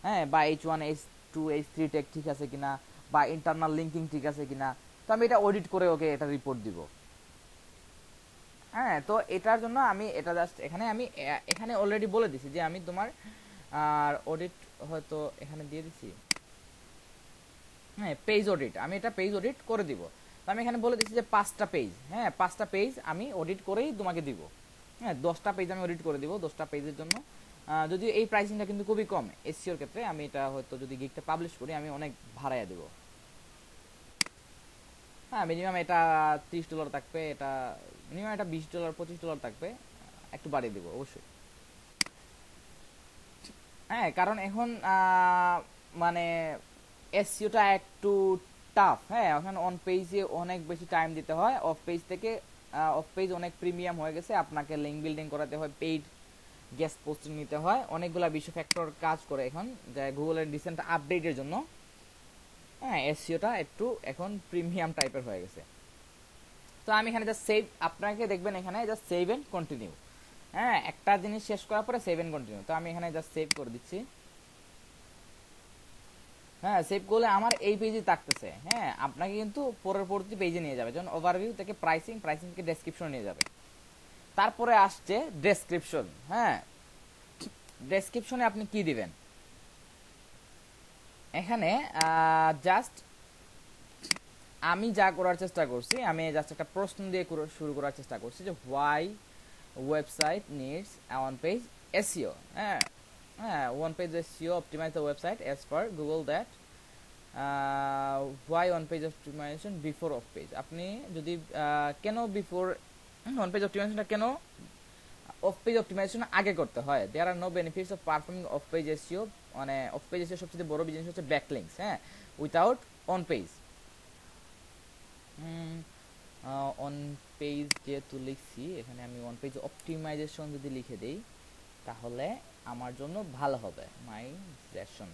হ্যাঁ বা H1 H2 H3 ট্যাগ ঠিক আছে কিনা, বা ইন্টারনাল লিঙ্কিং ঠিক আছে কিনা। তো আমি এটা অডিট করে ওকে এটা রিপোর্ট দিব। হ্যাঁ, তো এটার জন্য আমি এটা জাস্ট এখানে আমি এখানে অলরেডি বলে দিছি যে আমি তোমার আর অডিট হয়তো এখানে দিয়ে দিছি। হ্যাঁ, পেজ অডিট, আমি এটা পেজ অডিট করে দিব। তো আমি এখানে বলে দিচ্ছি যে 5টা পেজ, হ্যাঁ 5টা পেজ আমি অডিট করেই তোমাকে দিব। হ্যাঁ, 10টা পেজ আমি অডিট করে দিব 10টা পেজের জন্য। যদিও এই প্রাইসিংটা কিন্তু খুবই কম এসইওর ক্ষেত্রে, আমি এটা হয়তো যদি গিগটা পাবলিশ করি আমি অনেক ভাড়াইয়া দিব। হ্যাঁ, মিনিমাম এটা $30 থাকবে, এটা মিনিমাম এটা $20 $25 থাকবে, একটু বাড়িয়ে দিব অবশ্যই। হ্যাঁ, কারণ এখন মানে এসইওটা একটু টাফ। হ্যাঁ, এখন অন পেজে অনেক বেশি টাইম দিতে হয়, অফ পেজ থেকে অফ পেজ অনেক প্রিমিয়াম হয়ে গেছে, আপনাকে লিঙ্ক বিল্ডিং করাতে হয়, পেইড গেস্ট পোস্টিং নিতে হয়, অনেকগুলা বিশ্ব ফ্যাক্টর কাজ করে এখন, যা গুগলের রিসেন্ট আপডেটের জন্য। হ্যাঁ, এসইওটা একটু এখন প্রিমিয়াম টাইপের হয়ে গেছে। তো আমি এখানে জাস্ট সেভ, আপনাকে দেখবেন এখানে জাস্ট সেভ এন্ড কন্টিনিউ। হ্যাঁ, একটা জিনিস শেষ করার পরে সেভ এন্ড কন্টিনিউ, তো আমি এখানে জাস্ট সেভ করে দিচ্ছি। হ্যাঁ, সেভ করলে আমার এই পেজে থাকতেছে। হ্যাঁ, আপনাকে কিন্তু পরবর্তী পেজে নিয়ে যাবে, যেমন ওভারভিউ থেকে প্রাইসিং, প্রাইসিং থেকে ডেসক্রিপশন নিয়ে যাবে, তারপরে আসছে ডেসক্রিপশন। হ্যাঁ, ডেসক্রিপশনে আপনি কি দিবেন, এখানে জাস্ট আমি যা করার চেষ্টা করছি, আমি জাস্ট একটা প্রশ্ন দিয়ে শুরু করার চেষ্টা করছি যে why website needs one page SEO. হ্যাঁ, হ্যাঁ, one page SEO optimize the website as per Google that, why on page optimization before off page. আপনি যদি কেন বিফোর অন পেজ অপটিমাইজেশনটা কেন অফ পেজ অপটিমাইজেশন আগে করতে হয়, there are no benefits of performing off page SEO. মানে off page SEO সবচেয়ে বড় জিনিস হচ্ছে ব্যাকলিংকস, হ্যাঁ, without on page. On page যেহেতু লিখছি, এখানে আমি অন পেজ অপটিমাইজেশন যদি লিখে দিই তাহলে আমার জন্য ভালো হবে। মাইজেশন,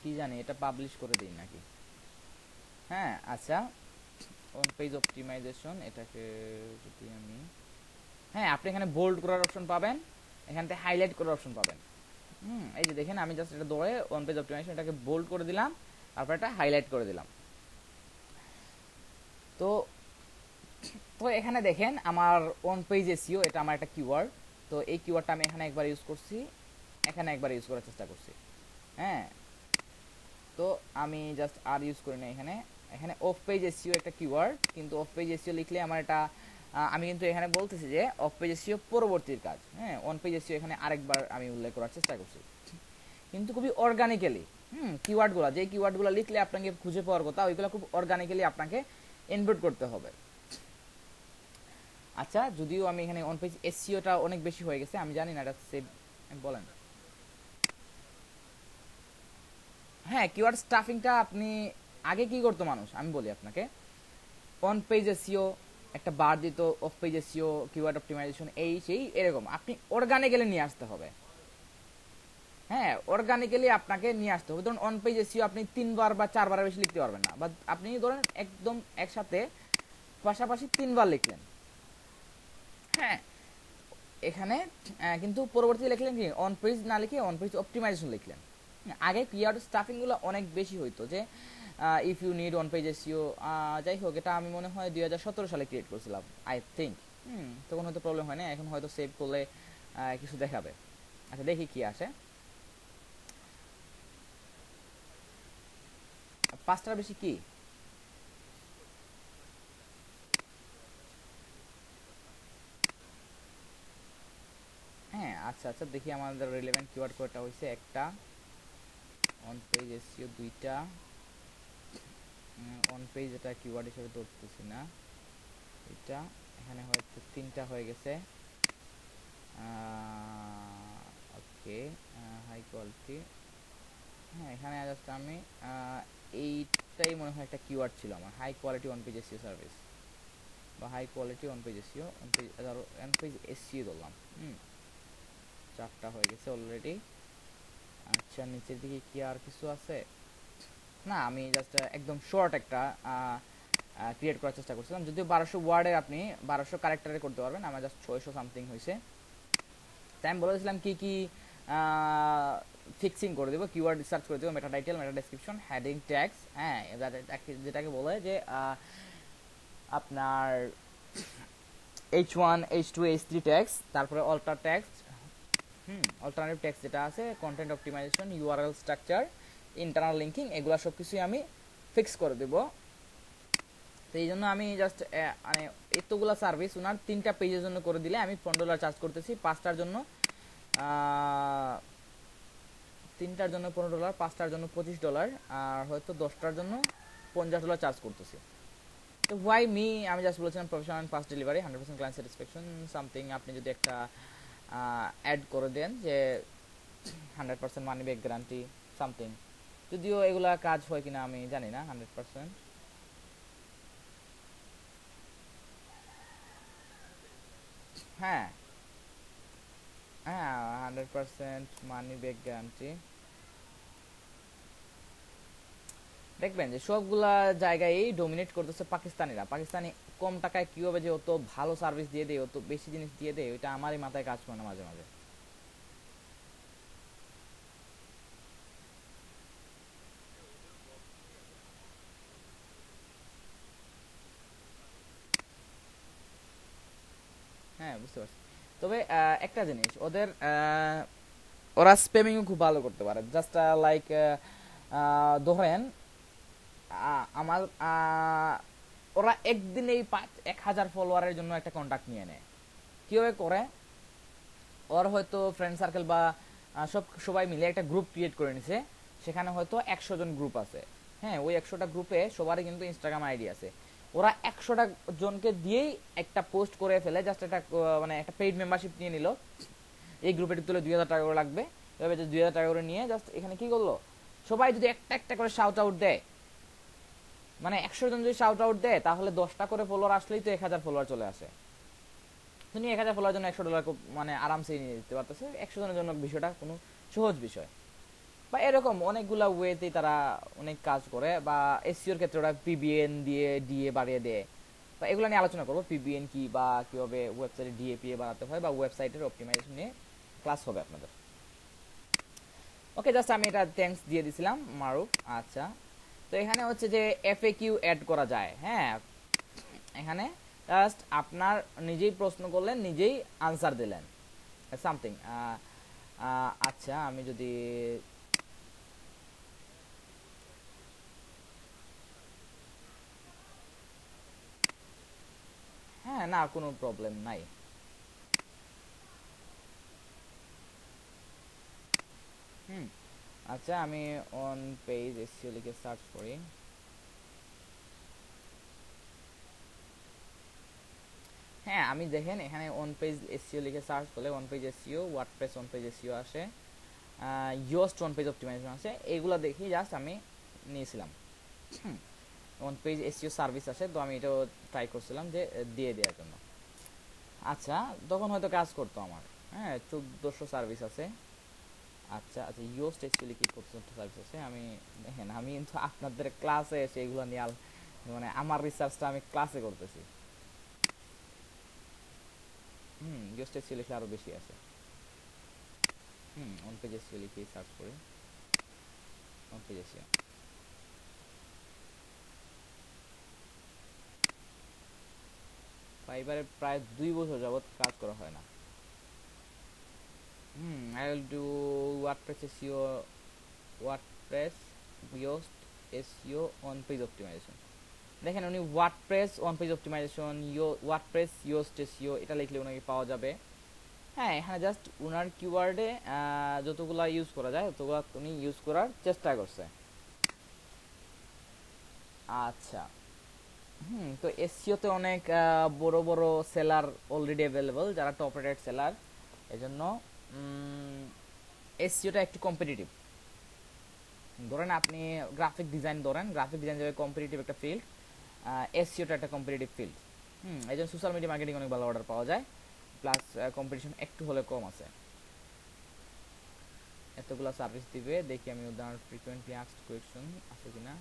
কি জানি এটা পাবলিশ করে দিই নাকি। হ্যাঁ আচ্ছা, অন পেজ অপটিমাইজেশন এটাকে যদি আমি, হ্যাঁ আপনি এখানে বোল্ড করার অপশন পাবেন, এখান থেকে হাইলাইট করার অপশন পাবেন। এই যে দেখেন, আমি জাস্ট এটা ধরে অন পেজ অপটিমাইজেশন এটাকে বোল্ড করে দিলাম, তারপর এটা হাইলাইট করে দিলাম। তো তো এখানে দেখেন আমার অন পেজ এসইও, এটা আমার একটা কিওয়ার্ড। তো এই কিওয়ার্ডটা আমি এখানে একবার ইউজ করছি, এখানে একবার ইউজ করার চেষ্টা করছি। হ্যাঁ, তো আমি জাস্ট আর ইউজ করি না এখানে। এখানে অফ পেজ এসইও একটা কিওয়ার্ড, কিন্তু অফ পেজ এসইও লিখলে আমার এটা আমি কিন্তু এখানে বলতেছি যে অফ পেজ এসইও পরবর্তীর কাজ। হ্যাঁ, অন পেজ এসইও এখানে আরেকবার আমি উল্লেখ করার চেষ্টা করছি, কিন্তু খুবই অর্গানিক্যালি। কিওয়ার্ডগুলো, যে কিওয়ার্ডগুলো লিখলে আপনাকে খুঁজে পাওয়ার কথা, ওইগুলো খুব অর্গানিক্যালি আপনাকে ইনপুট করতে হবে। আচ্ছা, যদিও আমি এখানে অন পেজ এসইওটা অনেক বেশি হয়ে গেছে, আমি জানি না এটা সেভ, বলেন। হ্যাঁ, কিওয়ার্ড স্টাফিংটা আপনি আগে কি করতো মানুষ, আমি বলি আপনাকে, অন পেজ এসইও একটা বার দিত, off page SEO, keyword optimization, এই সেই এরকম আপনি অর্গানিক্যালি নিয়ে আসতে হবে। হ্যাঁ, অর্গানিক্যালি আপনাকে নিয়ে আসতে হবে। ধরুন অন পেজ এসইও আপনি 3বার বা 4বারের বেশি লিখতে পারবেন না, বা আপনি ধরেন একদম একসাথে পাশাপাশি 3বার লিখলেন। হ্যাঁ, এখানে কিন্তু পরবর্তীতে লিখলেন কি, অন পেজ না লিখে অন পেজ অপটিমাইজেশন লিখলেন। আগে কিওয়ার্ড স্টাফিং গুলো অনেক বেশি হইতো, যে if you need on page SEO, যাই হোক এটা আমি মনে হয় 2017 সালে ক্রিয়েট করেছিলাম আই থিঙ্ক। তখন হয়তো প্রবলেম হয় না, এখন হয়তো সেভ করলে কিছু দেখাবে। আচ্ছা দেখি কি আসে। 5টার বেশি কি, আচ্ছা আচ্ছা, দেখি আমাদের রিলেভেন্ট কিওয়ার্ড কোডটা হইছে একটা, অন পেজ এসইও দুইটা, অন পেজ এটা কিওয়ার্ড হিসেবে ধরতেছি না, এটা এখানে হয়তো তিনটা হয়ে গেছে। ওকে, হাই কোয়ালিটি, হ্যাঁ এখানে জাস্ট আমি এইটাই মনে হয় একটা কিওয়ার্ড ছিল আমার, high quality on page SEO service বা high quality on page SEO, on page SEO ধরলাম। চারটা হয়ে গেছে অলরেডি। আচ্ছা নিচের দিকে কি আর কিছু আছে? না, আমি জাস্ট একদম শর্ট একটা ক্রিয়েট করার চেষ্টা করছিলাম, যদিও 1200 ওয়ার্ডে আপনি 1200 ক্যারেক্টারে করতে পারবেন, আমার জাস্ট 600 সামথিং হয়েছে। তাই আমি বলেছিলাম কি কি ফিক্সিং করে দেবো, কিওয়ার্ড রিসার্চ করে দেবো, meta title, meta description, heading, tags, হ্যাঁ যেটাকে বলে যে আপনার H1 H2 H3 ট্যাগস, তারপরে অল্টার ট্যাগস, অল্টারনেটিভ ট্যাগস যেটা আছে, content optimization, URL structure, internal linking, এগুলো সব কিছুই আমি ফিক্স করে দেবো। তো এই জন্য আমি জাস্ট মানে এতগুলা সার্ভিস ওনার 3টা পেজের জন্য করে দিলে আমি $15 চার্জ করতেছি, 5টার জন্য 3টার জন্য $15, 5টার জন্য $25, আর হয়তো 10টার জন্য $50 চার্জ করতেছি। তো হোয়াই মি, আমি জাস্ট বলেছিলাম professional and fast delivery, 100% client satisfaction something, আপনি যদি একটা অ্যাড করে দেন যে 100% মানি ব্যাক গ্যারান্টি সামথিং, যদিও এগুলা কাজ হয় কিনা আমি জানি না 100%। হ্যাঁ হ্যাঁ, 100% মানি ব্যাক গ্যারান্টি। দেখবেন যে সবগুলা জায়গায় ডোমিনেট করতেছে পাকিস্তানিরা, পাকিস্তানি কম টাকায় কিভাবে যে অত ভালো সার্ভিস দিয়ে দেয়, অত বেশি জিনিস দিয়ে দেয়, ওইটা আমারই মাথায় কাজ করে না মাঝে মাঝে। হ্যাঁ বুঝতে পারছি। তবে একটা জিনিস, ওদের ওরা স্প্যামিংও খুব ভালো করতে পারে, জাস্ট লাইক ধরেন আমার ওরা একদিনেই 1000 ফলোয়ারের জন্য একটা কন্ট্যাক্ট নিয়ে নেয়। কিভাবে করে? ওর হয়তো ফ্রেন্ড সার্কেল বা সবাই মিলে একটা গ্রুপ ক্রিয়েট করে নিছে, সেখানে হয়তো 100 জন গ্রুপ আছে। হ্যাঁ, ওই 100টা গ্রুপে সবারই কিন্তু ইনস্টাগ্রাম আইডি আছে। ওরা 100টা জনকে দিয়েই একটা পোস্ট করে ফেলে, জাস্ট একটা মানে একটা পেইড মেম্বারশিপ নিয়ে নিল, এই গ্রুপে তুলে 2000 টাকা করে লাগবে, এভাবে 2000 টাকা করে নিয়ে জাস্ট এখানে কি করলো, সবাই যদি একটা একটা করে শাউট আউট দেয়, মানে 100 জন যদি শাউট আউট দেয়, তাহলে 10টা করে ফলোয়ার আসলেই তো 1000 ফলোয়ার চলে আসে। তুমি 1000 ফলোয়ার জন্য $100 মানে আরামসে নিয়ে দিতে পারতেছে, 100 জনের জন্য বিষয়টা কোনো সহজ বিষয়। বা এরকম অনেকগুলা ওয়েতেই তারা অনেক কাজ করে, বা এসইওর ক্ষেত্রে ওরা পিবিএন দিয়ে ডিএ বাড়িয়ে দেয়, বা এগুলো নিয়ে আলোচনা করবো, পিবিএন কি বা কিভাবে ওয়েবসাইটে ডিএপিএ বাড়াতে হয়, বা ওয়েবসাইটের অপটিমাইজেশন নিয়ে ক্লাস হবে আপনাদের। ওকে, জাস্ট আমি এটা থ্যাঙ্কস দিয়ে দিছিলাম মারুফ। আচ্ছা, তো এখানে হচ্ছে যে এফএকিউ অ্যাড করা যায়। হ্যাঁ, এখানে জাস্ট আপনার নিজেই প্রশ্ন করলেন, নিজেই আনসার দিলেন সামথিং। আচ্ছা, আমি যদি হ্যাঁ, না কোনো প্রবলেম নাই। হুম, আচ্ছা আমি অন পেজ এসইও লিখে সার্চ করি। হ্যাঁ, আমি দেখেন এখানে অন পেজ এসইও লিখে সার্চ করলে on page SEO, WordPress on page SEO আসে, ইয়োস্ট অন পেজ অপটিমাইজেশন আছে, এইগুলো দেখি জাস্ট আমি নিয়েছিলাম। অন পেজ এসইও সার্ভিস আছে, তো আমি এটাও ট্রাই করছিলাম যে দিয়ে দেওয়ার জন্য। আচ্ছা, তখন হয়তো কাজ করতো আমার। হ্যাঁ, 1400 সার্ভিস আছে। আচ্ছা আচ্ছা, ইয়োস্ট অ্যাকচুয়ালি কি করতে সার্ভিস আছে, আমি দেখেন আমি কিন্তু আপনাদের ক্লাসে এসে এগুলো নিয়ে মানে আমার রিসার্চটা আমি ক্লাসে করতেছি। ইয়োস্ট অ্যাকচুয়ালি আরো বেশি আছে। অন পেজ অ্যাকচুয়ালি কি সার্চ করি, অন পেজ এসে ফাইবারে প্রায় 2 বছর যাবত কাজ করা হয় না। I will do WordPress SEO, WordPress Yoast SEO on page optimization. দেখেন উনি WordPress on page optimization, WordPress Yoast SEO এটা লিখলে উনাকে পাওয়া যাবে। হ্যাঁ, এখানে জাস্ট ওনার কিওয়ার্ডে যতগুলা ইউজ করা যায় ততগুলা উনি ইউজ করার চেষ্টা করছে। আচ্ছা, তো এসইওতে অনেক বড় বড় সেলার অলরেডি অ্যাভেলেবল যারা টপ রেটেড সেলার, এজন্য এসইওটা একটু কম্পিটিটিভ। ধরেন আপনি গ্রাফিক ডিজাইন ধরেন, গ্রাফিক ডিজাইন যাবে কম্পিটিটিভ একটা ফিল্ড, এসইওটা একটা কম্পিটিটিভ ফিল্ড। এই জন্য সোশ্যাল মিডিয়া মার্কেটিং অনেক ভালো অর্ডার পাওয়া যায়, প্লাস কম্পিটিশন একটু হলে কম আছে। এতগুলো সার্ভিস দিবে, দেখি আমি উদাহরণ ফ্রিকোয়েন্টলি আস্কড কোয়েশ্চন আছে কিনা।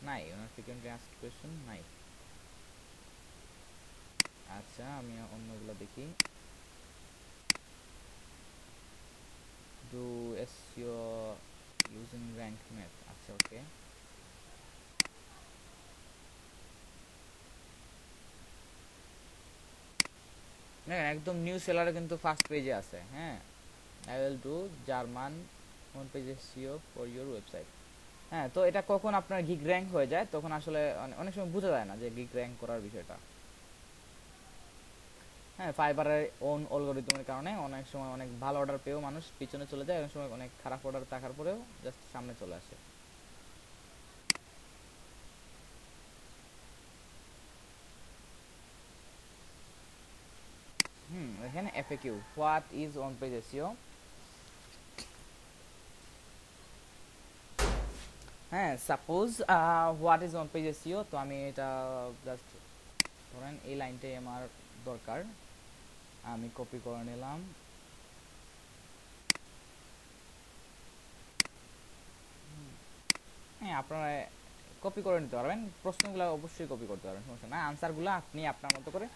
নাই, ওনার ফ্রিকোয়েন্টলি আস্কড কোয়েশ্চন নাই। আচ্ছা, আমি অন্যগুলো দেখি। Do SEO using rank math, আচ্ছা ওকে। দেখেন একদম নিউ সেলারে কিন্তু ফার্স্ট পেজে আছে। হ্যাঁ, I will do German one page SEO for your website. হ্যাঁ, তো এটা কখন আপনার গিগ র্যাঙ্ক হয়ে যায় তখন আসলে অনেক সময় বোঝা যায় না যে গিগ র্যাঙ্ক করার বিষয়টা। হ্যাঁ, ফাইবারের ওন অ্যালগরিদমের কারণে অনেক সময় অনেক ভালো অর্ডার পেয়েও মানুষ পিছনে চলে যায়, অনেক সময় অনেক খারাপ অর্ডার থাকার পরেও জাস্ট সামনে চলে আসে। এখানে FAQ, what is on page SEO. হ্যাঁ, suppose what is on page SEO, তো আমি এটা জাস্ট ধরেন এই লাইনটাই আমার দরকার, আমি কপি করে নিলাম। হ্যাঁ, আপনারা কপি করে নিতে পারবেন, প্রশ্নগুলো অবশ্যই কপি করতে পারবেন, সমস্যা না। আনসারগুলো আপনি আপনার মতো করে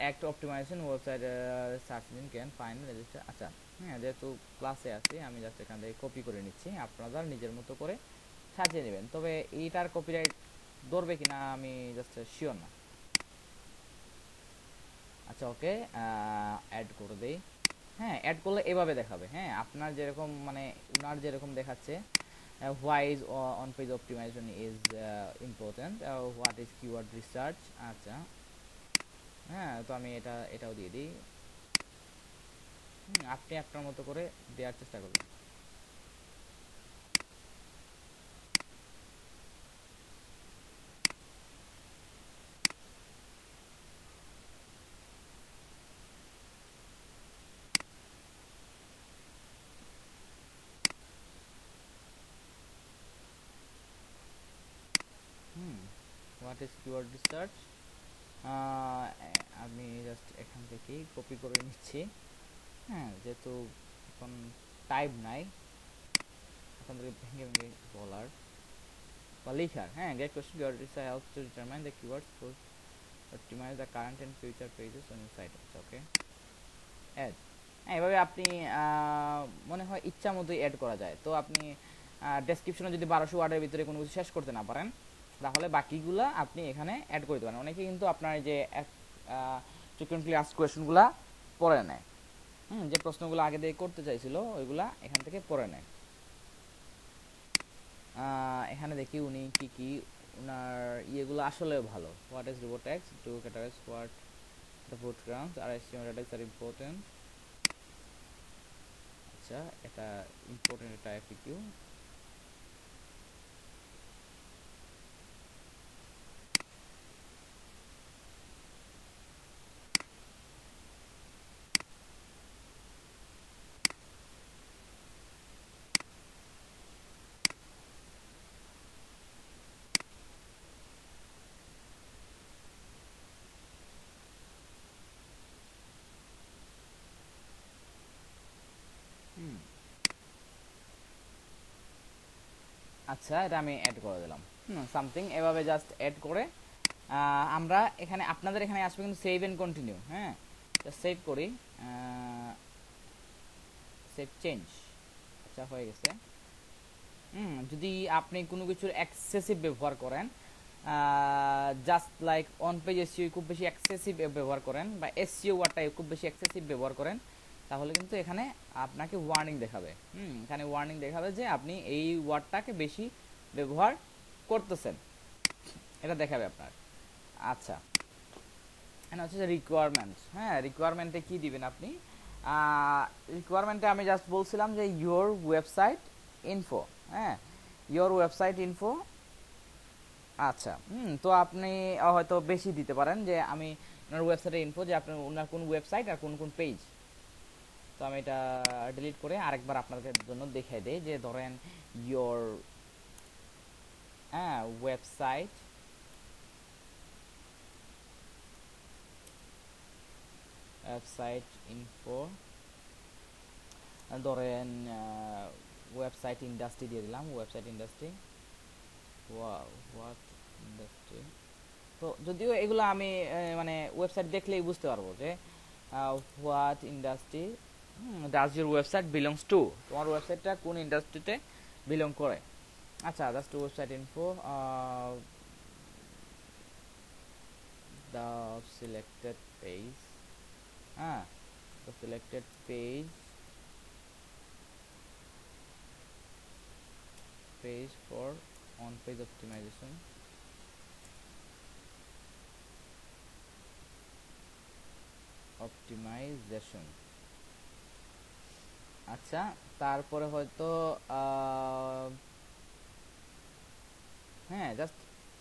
একটা optimization website search engine can find register. আচ্ছা, হ্যাঁ, যেহেতু ক্লাসে আছি আমি জাস্ট এখান থেকে কপি করে নিচ্ছি, আপনারা নিজের মতো করে সাজিয়ে নেবেন। তবে এইটার কপিরাইট ধরবে কিনা আমি জাস্ট শিওর না। আচ্ছা ওকে, অ্যাড করে দেই। হ্যাঁ, অ্যাড করলে এভাবে দেখাবে। হ্যাঁ, আপনার যেরকম মানে ওনার যেরকম দেখাচ্ছে, why is on page optimization is important, what is keyword research। আচ্ছা, হ্যাঁ, তো আমি এটাও দিয়ে দিই। আপনি আপনার মতো করে দেওয়ার চেষ্টা করবেন। হুম হোয়াট ইজ কিওয়ার্ড রিসার্চ, আমি জাস্ট এখান থেকেই কপি করে নিচ্ছি। হ্যাঁ, যেহেতু এখন টাইপ নাই, এখন থেকে ভেঙে ভেঙে বলার বা লেখার। হ্যাঁ, get question keyword research helps to determine the keywords for optimize the current and future pages on your site। আচ্ছা ওকে, অ্যাড। হ্যাঁ, এভাবে আপনি মনে হয় ইচ্ছা মতোই অ্যাড করা যায়। তো আপনি ডেসক্রিপশনে যদি 1200 ওয়ার্ডের ভিতরে কোনো কিছু শেষ করতে না পারেন, তাহলে বাকিগুলা আপনি এখানে অ্যাড করে দিতে পারেন। অনেকে কিন্তু আপনার যে ফ্রিকোয়েন্টলি আস্কড কোয়েশনগুলা পড়ে নেয়, যে প্রশ্নগুলো আগে দিয়ে করতে চাইছিল ওইগুলা এখান থেকে পড়ে নেয়। এখানে দেখি উনি কি কি ওনার ইয়েগুলো আসলে ভালো। What is robots to categorize what the food grounds are estimated are important. আচ্ছা, এটা ইম্পর্টেন্ট, এটা এফিকিউ। হুম আচ্ছা, এটা আমি অ্যাড করে দিলাম। সামথিং এভাবে জাস্ট অ্যাড করে আমরা এখানে আপনাদের এখানে আসবে কিন্তু সেভ এন্ড কন্টিনিউ। হ্যাঁ, সেভ করি, সেভ চেঞ্জ। আচ্ছা, হয়ে গেছে। যদি আপনি কোনো কিছুর এক্সেসিভ ব্যবহার করেন, just like on page SEO খুব বেশি এক্সেসিভ ব্যবহার করেন, বা এসইও ওয়ার্ডটাই খুব বেশি এক্সেসিভ ব্যবহার করেন, তাহলে কিন্তু এখানে আপনাকে ওয়ার্নিং দেখাবে। এখানে ওয়ার্নিং দেখাবে যে আপনি এই ওয়ার্ডটাকে বেশি ব্যবহার করতেছেন, এটা দেখাবে আপনার। আচ্ছা, এখানে হচ্ছে যে রিকোয়ারমেন্ট, হ্যাঁ রিকোয়ারমেন্টে কি দিবেন আপনি, রিকোয়ারমেন্টে আমি জাস্ট বলছিলাম যে ইয়োর ওয়েবসাইট ইনফো, হ্যাঁ ইয়োর ওয়েবসাইট ইনফো। আচ্ছা, তো আপনি হয়তো বেশি দিতে পারেন যে আমি ওনার ওয়েবসাইটের ইনফো, যে আপনার ওনার কোন ওয়েবসাইট আর কোন কোন পেজ। তো আমি এটা ডিলিট করে আরেকবার আপনাদের জন্য দেখাই দেই, যে ধরেন ইয়োর ওয়েবসাইট ওয়েবসাইট ইনফো, ধরেন ওয়েবসাইট ইন্ডাস্ট্রি দিয়ে দিলাম, ওয়েবসাইট ইন্ডাস্ট্রি, হোয়াট ইন্ডাস্ট্রি। তো যদিও এগুলো আমি মানে ওয়েবসাইট দেখলেই বুঝতে পারবো যে what industry does your website belongs to, তোমার ওয়েবসাইটটা কোন ইন্ডাস্ট্রিতে বিলং করে। আচ্ছা, just website info, the selected page, হ্যাঁ the selected page for on page optimization, আচ্ছা তারপরে হয়তো হ্যাঁ জাস্ট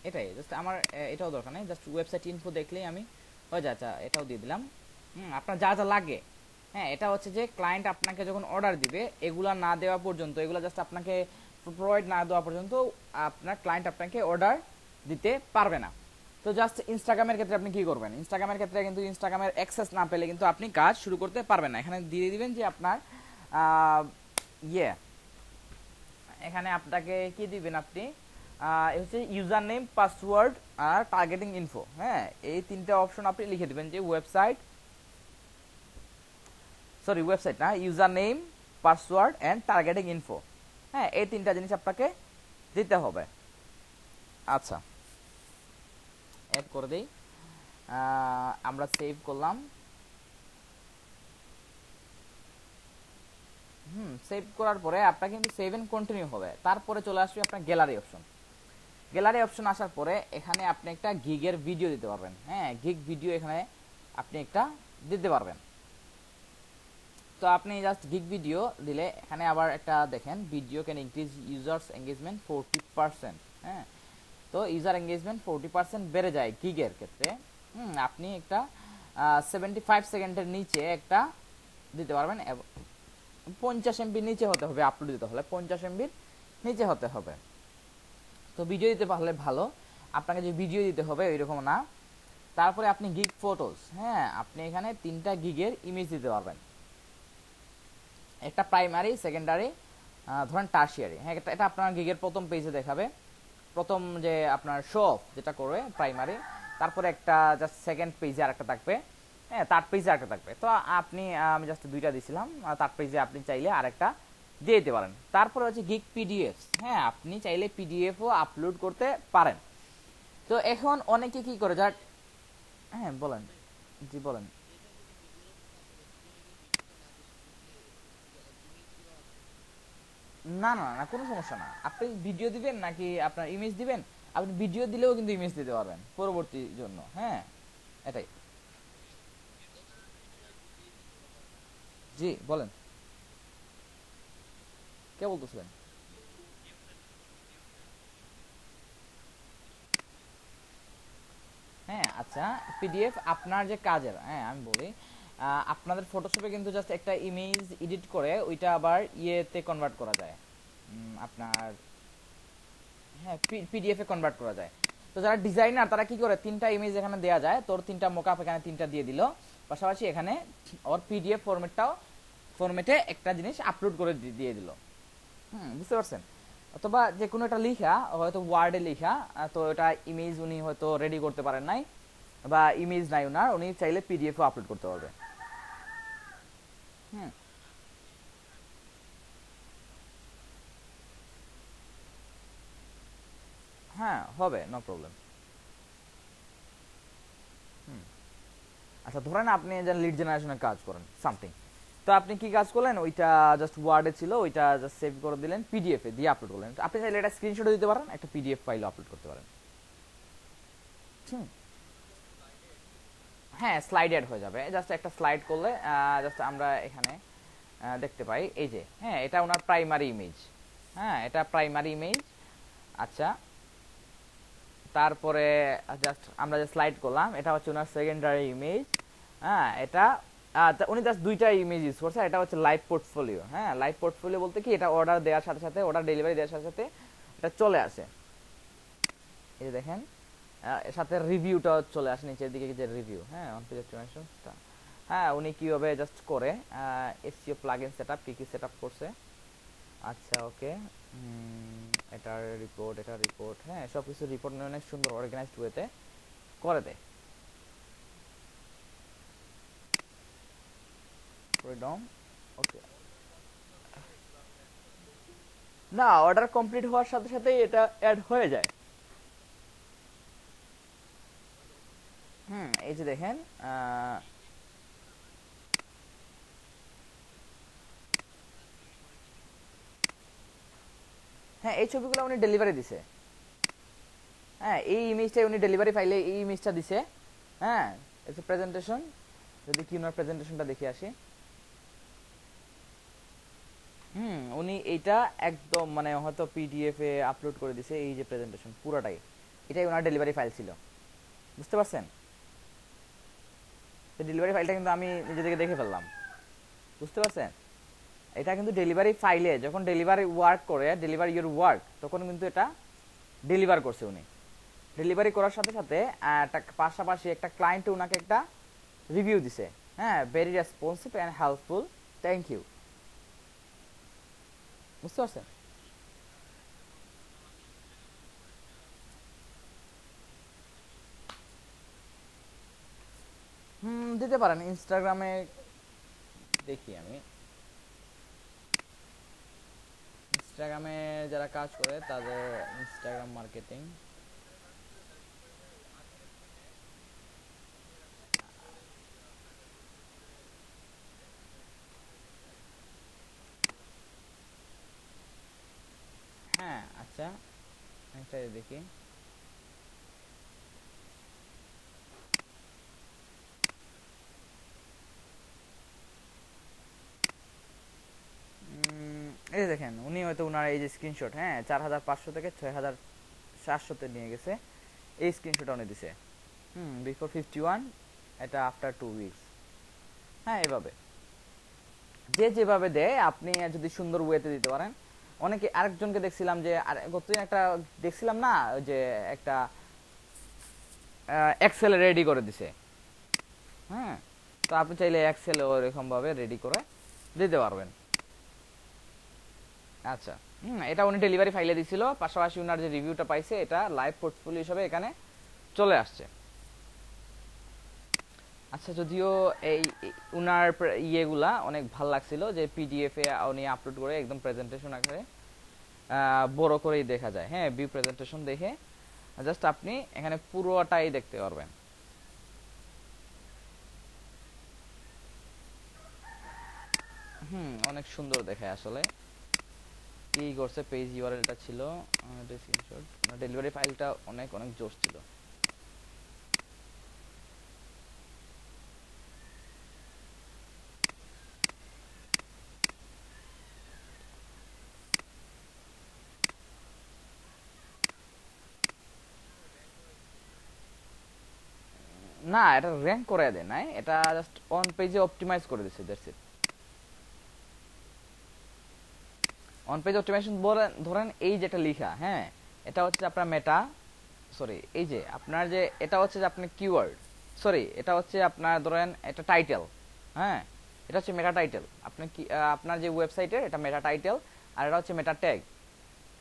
এটাই, জাস্ট আমার এটাও দরকার নেই, জাস্ট ওয়েবসাইট ইনফো দেখলেই আমি হয়ে যায়। আচ্ছা এটাও দিয়ে দিলাম। আপনার যা যা লাগে, হ্যাঁ এটা হচ্ছে যে ক্লায়েন্ট আপনাকে যখন অর্ডার দিবে এগুলা না দেওয়া পর্যন্ত, এগুলা জাস্ট আপনাকে প্রোভাইড না দেওয়া পর্যন্ত আপনার ক্লায়েন্ট আপনাকে অর্ডার দিতে পারবে না। তো জাস্ট ইনস্টাগ্রামের ক্ষেত্রে আপনি কি করবেন, ইনস্টাগ্রামের ক্ষেত্রে কিন্তু ইনস্টাগ্রামের অ্যাক্সেস না পেলে কিন্তু আপনি কাজ শুরু করতে পারবেন না। এখানে দিয়ে দিবেন যে আপনার ইয়ে, এখানে আপনাকে কি দিবেন আপনি, হচ্ছে ইউজার নেম, পাসওয়ার্ড আর টার্গেটিং ইনফো, হ্যাঁ এই তিনটা অপশন আপনি লিখে দিবেন, যে ওয়েবসাইট ওয়েবসাইট না, user name, password and targeting info, হ্যাঁ এই তিনটা জিনিস আপনাকে দিতে হবে। আচ্ছা অ্যাড করে দেই, আমরা সেভ করলাম। সেভ করার পরে আপনার কিন্তু সেভ এন্ড কন্টিনিউ হবে, তারপরে চলে আসবে আপনার গ্যালারি অপশন। গ্যালারি অপশন আসার পরে এখানে আপনি একটা গিগের ভিডিও দিতে পারবেন, হ্যাঁ গিগ ভিডিও এখানে আপনি একটা দিতে পারবেন। তো আপনি জাস্ট গিগ ভিডিও দিলে এখানে আবার একটা দেখেন, video can increase users engagement 40%, হ্যাঁ তো ইউজার এঙ্গেজমেন্ট 40% বেড়ে যায় গিগের ক্ষেত্রে। আপনি একটা 75 সেকেন্ডের নিচে একটা দিতে পারবেন, 50 এমবির নিচে হতে হবে, আপলোড দিতে হলে 50 এমবির নিচে হতে হবে। তো ভিডিও দিতে পারলে ভালো, আপনাকে যে ভিডিও দিতে হবে ওইরকম না। তারপরে আপনি গিগ ফটোস, হ্যাঁ আপনি এখানে 3টা গিগের ইমেজ দিতে পারবেন, একটা প্রাইমারি, সেকেন্ডারি, ধরেন টার্সিয়ারি, হ্যাঁ এটা আপনার গিগের প্রথম পেজে দেখাবে, প্রথম যে আপনার শো অফ যেটা করে প্রাইমারি, তারপরে একটা জাস্ট সেকেন্ড পেজে আরেকটা থাকবে, হ্যাঁ থার্ড পেজে আরেকটা থাকবে। তো আপনি আমি জাস্ট 2টা দিছিলাম, থার্ড পেজে আপনি চাইলে আরেকটা দিয়ে দিতে পারেন। তারপরে হচ্ছে গিগ পিডিএফ, হ্যাঁ আপনি চাইলে পিডিএফও আপলোড করতে পারেন। তো এখন অনেকে কি করে যার, হ্যাঁ বলেন, জি বলেন। না না না কোনো সমস্যা না, আপনি ভিডিও দিবেন নাকি আপনার ইমেজ দিবেন, আপনি ভিডিও দিলেও কিন্তু ইমেজ দিতে পারবেন পরবর্তী জন্য, হ্যাঁ এটাই। জি বলেন, কে বলতেছিলেন? হ্যাঁ আচ্ছা, পিডিএফ আপনার যে কাজের, হ্যাঁ আমি বলি, আপনাদের ফটোশপে কিন্তু জাস্ট একটা ইমেজ এডিট করে ওইটা আবার ইয়েতে কনভার্ট করা যায়, আপনার হ্যাঁ পিডিএফ এ কনভার্ট করা যায়। তো যারা ডিজাইনার তারা কি করে, 3টা ইমেজ এখানে দেয়া যায়, তোর 3টা মোকআপ এখানে 3টা দিয়ে দিল, পাশাপাশি এখানে ওর পিডিএফ ফরম্যাটে একটা জিনিস আপলোড করে দিয়ে দিল, বুঝতে পারছেন। অথবা যে কোনো একটা লিখা, হয়তো ওয়ার্ডে লিখা, তো এটা ইমেজ উনি হয়তো রেডি করতে পারেন নাই, বা ইমেজ নাই ওনার, উনি চাইলে পিডিএফ আপলোড করতে পারবে। হুম হ্যাঁ হবে, নো প্রবলেম। আচ্ছা ধরেন আপনি যে লিড জেনারেশনের কাজ করেন সামথিং, তো আপনি কি কাজ করলেন, ওইটা জাস্ট ওয়ার্ডে ছিল, ওইটা জাস্ট সেভ করে দিলেন, পিডিএফ এ দিয়ে আপলোড করলেন। আপনি চাইলে এটা স্ক্রিনশট দিতে পারেন, একটা পিডিএফ ফাইল আপলোড করতে পারেন। হুম হ্যাঁ স্লাইড অ্যাড হয়ে যাবে, জাস্ট একটা স্লাইড করলে জাস্ট আমরা এখানে দেখতে পাই এই যে, হ্যাঁ এটা ওনার প্রাইমারি ইমেজ, হ্যাঁ এটা প্রাইমারি ইমেজ। আচ্ছা তারপরে জাস্ট আমরা যে স্লাইড করলাম এটা হচ্ছে ওনার সেকেন্ডারি ইমেজ। হ্যাঁ এটা উনি জাস্ট দুইটা ইমেজ ইউজ করছে, এটা হচ্ছে লাইভ পোর্টফোলিও। হ্যাঁ লাইভ পোর্টফোলিও বলতে কি, এটা অর্ডার দেওয়ার সাথে সাথে, অর্ডার ডেলিভারি দেওয়ার সাথে সাথে এটা চলে আসে। এই যে দেখেন এর সাথে রিভিউটা চলে আসে নিচের দিকে, যে রিভিউ, হ্যাঁ অন পেজ অপটিমাইজেশনটা। হ্যাঁ উনি কিভাবে জাস্ট করে এসইও প্লাগইন সেটআপ কি কি সেটআপ করছে। আচ্ছা ওকে, এটার রিপোর্ট, এটা রিপোর্ট, হ্যাঁ সব কিছু রিপোর্ট অনেক সুন্দর অর্গানাইজড ওয়েতে করে দেয়। ফ্রিডম ওকে, না অর্ডার কমপ্লিট হওয়ার সাথে সাথে এটা অ্যাড হয়ে যায়। এই যে দেখেন হ্যাঁ এই ছবিগুলো উনি ডেলিভারি দিছে। হ্যাঁ এই ইমেজটা উনি ডেলিভারি ফাইলে এই ইমেজটা দিছে। হ্যাঁ এটা প্রেজেন্টেশন, যদি কি ওনার প্রেজেন্টেশনটা দেখে আসি। উনি এইটা একদম মানে হয়তো পিডিএফ এ আপলোড করে দিছে, এই যে প্রেজেন্টেশন পুরোটাই, এটাই ওনার ডেলিভারি ফাইল ছিল, বুঝতে পারছেন? ডেলিভারি ফাইলটা কিন্তু আমি নিজে থেকে দেখে ফেললাম, বুঝতে পারছেন? এটা কিন্তু ডেলিভারি ফাইলে যখন ডেলিভারি ওয়ার্ক করে, ডেলিভারি ইউর ওয়ার্ক, তখন কিন্তু এটা ডেলিভার করছে উনি। ডেলিভারি করার সাথে সাথে পাশাপাশি একটা ক্লায়েন্ট ওনাকে একটা রিভিউ দিছে, হ্যাঁ very responsive and helpful, thank you, বুঝতে পারছেন? দিতে পারেন ইনস্টাগ্রামে, দেখি আমি ইনস্টাগ্রামে যারা কাজ করে তাদের ইনস্টাগ্রাম মার্কেটিং, হ্যাঁ আচ্ছা একটা দেখি। এই দেখেন উনি হয়তো উনার এই যে স্ক্রিনশট, হ্যাঁ 4500 থেকে 6700-তে নিয়ে গেছে, এই স্ক্রিনশটটা উনি দিছে। বিফোর 51, এটা আফটার 2 উইকস। হ্যাঁ এভাবে যে যেভাবে দেয় আপনি যদি সুন্দর ওয়েতে দিতে পারেন। অনেকে আরেকজনকে দেখছিলাম যে, আর গতদিন একটা দেখছিলাম না, যে একটা এক্সেল রেডি করে দিছে। হ্যাঁ তো আপনি চাইলে এক্সেল ওরকম ভাবে রেডি করে দিতে পারবেন। আচ্ছা এটা উনি ডেলিভারি ফাইলে দিছিল, পাশাপাশি উনার যে রিভিউটা পাইছে এটা লাইভ পোর্টফোলিও হিসেবে এখানে চলে আসছে। আচ্ছা যদিও এই উনার ইয়েগুলা অনেক ভাল লাগছিল, যে পিডিএফ এ উনি আপলোড করে একদম প্রেজেন্টেশন আকারে বড় করেই দেখা যায়। হ্যাঁ ভিউ প্রেজেন্টেশন দেখে জাস্ট আপনি এখানে পুরোটাই দেখতে পারবেন। অনেক সুন্দর দেখায় আসলে। কি করছে, পেজ ইউআরএলটা ছিল, স্ক্রিনশট, ডেলিভারি ফাইলটা অনেক অনেক জোশ ছিল। না এটা র্যাঙ্ক করে দেয় নাই, এটা জাস্ট অন পেজে অপটিমাইজ করে দিছে, that's it. On page optimization ধরেন এই যেটা লেখা, হ্যাঁ এটা হচ্ছে আপনার মেটা, সরি এই যে আপনার যে এটা হচ্ছে যে আপনার কিওয়ার্ড, সরি এটা হচ্ছে আপনার ধরেন এটা টাইটেল, হ্যাঁ এটা হচ্ছে মেটা টাইটেল, আপনি কি আপনার যে ওয়েবসাইটের এটা মেটা টাইটেল, আর এটা হচ্ছে মেটা ট্যাগ।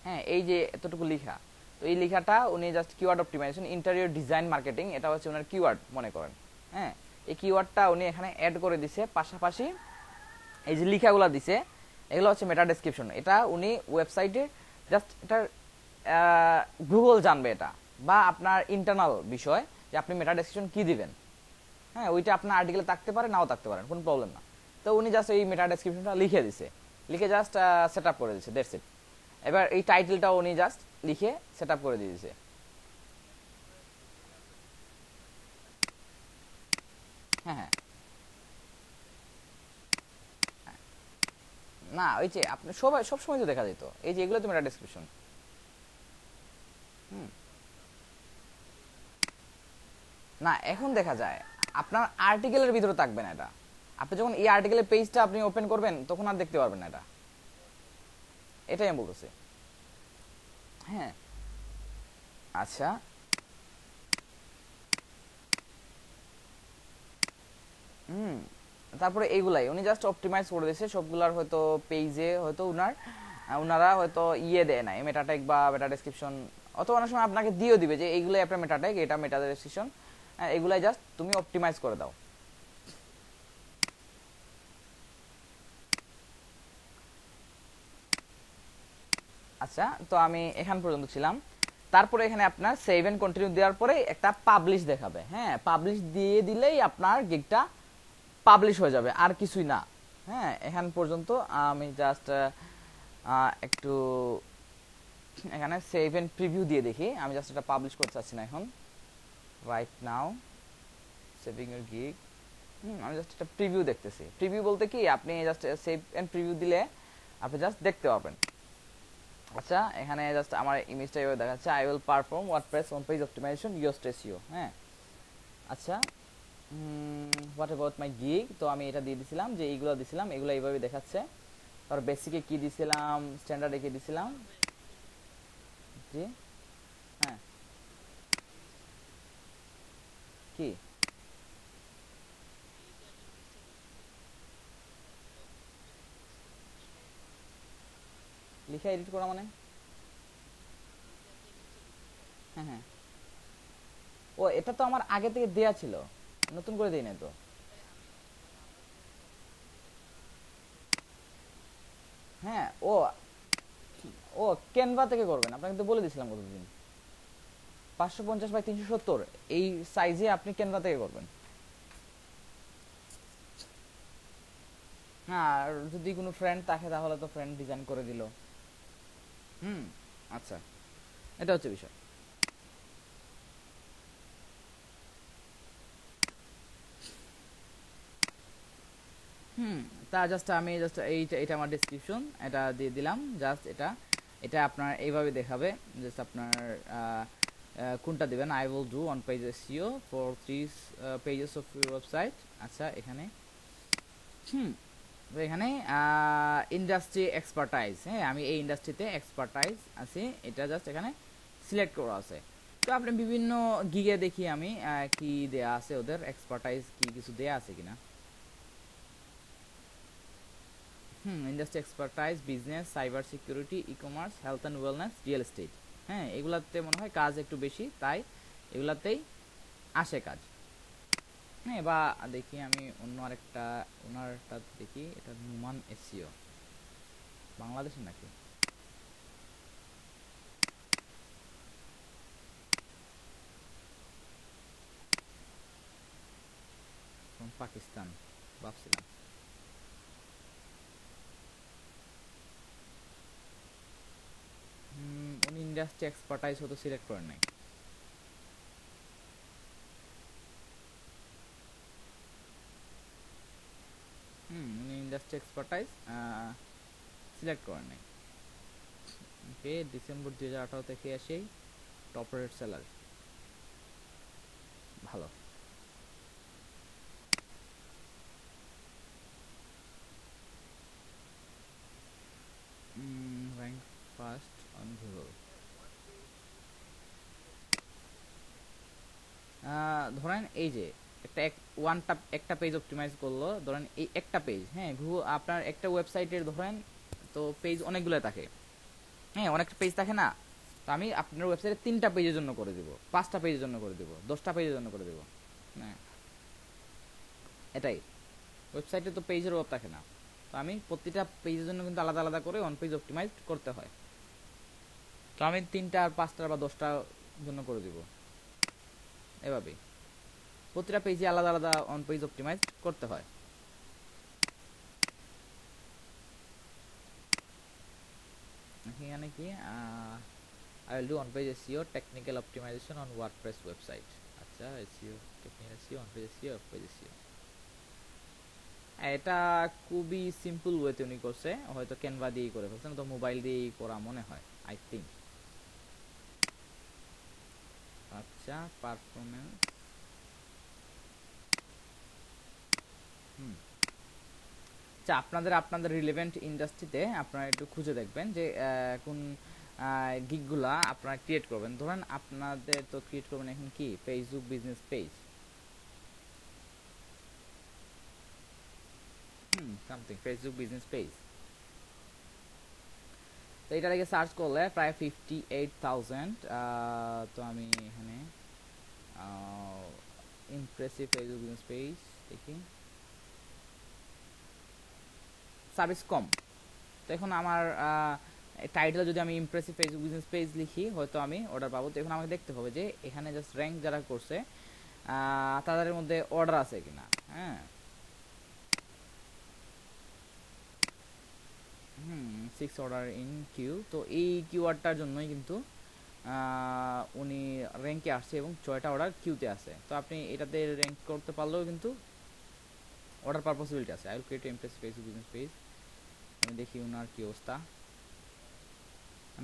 হ্যাঁ এই যে এতটুকু লেখা, তো এই লেখাটা উনি just keyword optimization interior design marketing, এটা হচ্ছে ওনার কিওয়ার্ড মনে করেন। হ্যাঁ এই কিওয়ার্ডটা উনি এখানে অ্যাড করে দিছে, পাশাপাশি এই যে লেখাগুলো দিছে এগুলো হচ্ছে মেটা ডেসক্রিপশন। এটা উনি ওয়েবসাইটে জাস্ট এটা গুগল জানবে এটা, বা আপনার ইন্টারনাল বিষয় যে আপনি মেটা ডেসক্রিপশন কি দিবেন। হ্যাঁ ওইটা আপনার আর্টিকেলে থাকতে পারে, নাও থাকতে পারেন, কোনো প্রবলেম না। তো উনি জাস্ট এই মেটা ডেসক্রিপশনটা লিখে দিছে, লিখে জাস্ট সেট আপ করে দিছে, দ্যাটস ইট। এবার এই টাইটেলটাও উনি জাস্ট লিখে সেট আপ করে দিয়েছে। হ্যাঁ হ্যাঁ, না ওই যে আপনি সবাই সব সময় তো দেখা যেত, এই যে এগুলো তো মেটা ডেসক্রিপশন। হুম, না এখন দেখা যায় আপনার আর্টিকেলের ভিতরে থাকবে না এটা। আপনি যখন এই আর্টিকেলের পেজটা আপনি ওপেন করবেন তখন আর দেখতে পারবেন না এটা, এটাই আমি বলতেছি। হ্যাঁ, আচ্ছা। হুম, তারপরে এইগুলাই উনি জাস্ট অপটিমাইজ করে দিয়েছে সবগুলার, হয়তো পেজে হয়তো উনারা হয়তো ইয়ে দেয় নাই মেটা ট্যাগ বা মেটা ডেসক্রিপশন, অথবা অনেক সময় আপনাকে দিয়েও দিবে যে এইগুলাই আপনার মেটা ট্যাগ, এটা মেটা ডেসক্রিপশন, এগুলাই জাস্ট তুমি অপটিমাইজ করে দাও। আচ্ছা, তো আমি এখান পর্যন্ত ছিলাম। তারপরে এখানে আপনার সেভ এন্ড কন্টিনিউ দেওয়ার পরে একটা পাবলিশ দেখাবে। হ্যাঁ, পাবলিশ দিয়ে দিলেই আপনার গিগটা পাবলিশ হয়ে যাবে, আর কিছুই না। হ্যাঁ, এখান পর্যন্ত আমি জাস্ট একটু এখানে সেভ এন্ড প্রিভিউ দিয়ে দেখি। আমি জাস্ট এটা পাবলিশ করতে চাচ্ছি না এখন, রাইট নাও সেভিং এর গিগ। আমি জাস্ট একটা প্রিভিউ দেখতেছি। প্রিভিউ বলতে কি, আপনি জাস্ট সেভ এন্ড প্রিভিউ দিলে আপনি জাস্ট দেখতে পাবেন। আচ্ছা, এখানে জাস্ট আমার ইমেজটা এভাবে দেখাচ্ছে, I will perform WordPress home page optimization used SEO. হ্যাঁ, আচ্ছা, হোয়াট অ্যাবাউট মাই গিগ, তো আমি এটা দিয়ে দিছিলাম, যে এইগুলো দিছিলাম, এগুলো এইভাবে দেখাচ্ছে। তার বেসিকে কি দিছিলাম, স্ট্যান্ডার্ডে কি দিছিলাম। জি, হ্যাঁ, কি লিখে এডিট করা মানে? হ্যাঁ হ্যাঁ, ও এটা তো আমার আগে থেকে দেয়া ছিল, নতুন করে দেই না তো। হ্যাঁ, ও ও ক্যানভা থেকে করবেন, আপনাকে তো বলে দিয়েছিলাম কতদিন। 550 বাই 370 এই সাইজে আপনি ক্যানভা থেকে করবেন। হ্যাঁ, আর যদি কোনো ফ্রেন্ড থাকে তাহলে তো ফ্রেন্ড ডিজাইন করে দিল। হুম, আচ্ছা, এটা হচ্ছে বিষয়। হুম, তা জাস্ট আমি জাস্ট এইটা, এটা আমার ডেসক্রিপশন, এটা দিয়ে দিলাম জাস্ট। এটা এটা আপনার এইভাবে দেখাবে, জাস্ট আপনার কোনটা দিবেন। I will do on page SEO for 3 pages of your website. আচ্ছা, এখানে হুম, তো এখানে ইন্ডাস্ট্রি এক্সপার্টাইজ, হ্যাঁ আমি এই ইন্ডাস্ট্রিতে এক্সপার্টাইজ আছি, এটা জাস্ট এখানে সিলেক্ট করা আছে। তো আপনি বিভিন্ন গিগে দেখি আমি কি দেয়া আছে, ওদের এক্সপার্টাইজ কি কিছু দেয়া আছে কিনা। Industry expertise, business, cyber security, e commerce, health and wellness, real estate. হ্যাঁ, এগুলাতে মনে হয় কাজ একটু বেশি, তাই এগুলাতেই আসে কাজ। হ্যাঁ, বা দেখি আমি অন্য আরেকটা, ওনারটা দেখি, এটা নুমান এসিও, বাংলাদেশের নাকি? পাকিস্তান ভাবছিলাম। উনি ইন্ডাস্ট্রি এক্সপার্টাইজ হয়তো সিলেক্ট করেন নাই। উনি ইন্ডাস্ট্রি এক্সপার্টাইজ সিলেক্ট করেন নাই। ওকে, ডিসেম্বর 2018 থেকে আসি, টপ রেট সেলার, ভালো। Rank first on Google. ধরেন এই যে একটা একটা পেজ অপটিমাইজ করলো, ধরেন এই একটা পেজ, হ্যাঁ গুগল আপনার একটা ওয়েবসাইটের ধরেন তো পেজ অনেকগুলো থাকে। হ্যাঁ, অনেকটা পেজ থাকে না, তো আমি আপনার ওয়েবসাইটে 3টা পেজের জন্য করে দিব, 5টা পেজের জন্য করে দিব, 10টা পেজের জন্য করে দিব। হ্যাঁ, এটাই, ওয়েবসাইটে তো পেজের অভাব থাকে না, তো আমি প্রতিটা পেজের জন্য কিন্তু আলাদা আলাদা করে অন পেজ অপটিমাইজ করতে হয়। তো আমি 3টা আর 5টা বা 10টা জন্য করে দিব, এভাবেই প্রতিটা পেজে আলাদা আলাদা অন পেজ অপটিমাইজ করতে হয়। এখানে কি I will do on-page SEO technical optimization on WordPress website. আচ্ছা, SEO technical SEO on-page SEO, off-page SEO. এটা খুবই সিম্পল ওয়েতে উনি করছে, হয়তো ক্যানভা দিয়েই করে ফেলছেন, তো মোবাইল দিয়েই করা মনে হয়, আই থিঙ্ক। আচ্ছা, পারফরমেন্স, হুম, আচ্ছা, আপনাদের আপনাদের রিলেভেন্ট ইন্ডাস্ট্রিতে আপনারা একটু খুঁজে দেখবেন যে কোন গিগগুলা আপনারা ক্রিয়েট করবেন। ধরেন আপনাদের তো ক্রিয়েট করবেন এখন কি Facebook business page, something Facebook business page. তো এটা লিখে সার্চ করলে প্রায় 58,000। তো আমি এখানে ইমপ্রেসিভ ফেসবুক বিজনেস পেজ দেখি, সার্ভিস কম। তো এখন আমার টাইটেল যদি আমি ইমপ্রেসিভ ফেসবুক বিজনেস পেজ লিখি, হয়তো আমি অর্ডার পাবো। তো এখন আমাকে দেখতে হবে যে এখানে জাস্ট র্যাঙ্ক যারা করছে তাদের মধ্যে অর্ডার আছে কিনা। হ্যাঁ, 6 অর্ডার ইন কিউ। তো এই কিওয়ার্ডটার জন্যই কিন্তু উনি র্যাঙ্কে আসছে এবং 6টা অর্ডার কিউতে আছে। তো আপনি এটাতে র্যাঙ্ক করতে পারলেও কিন্তু অর্ডার পাওয়ার পসিবিলিটি আছে। I will create Impress Facebook business page. আমি দেখি ওনার কি অবস্থা।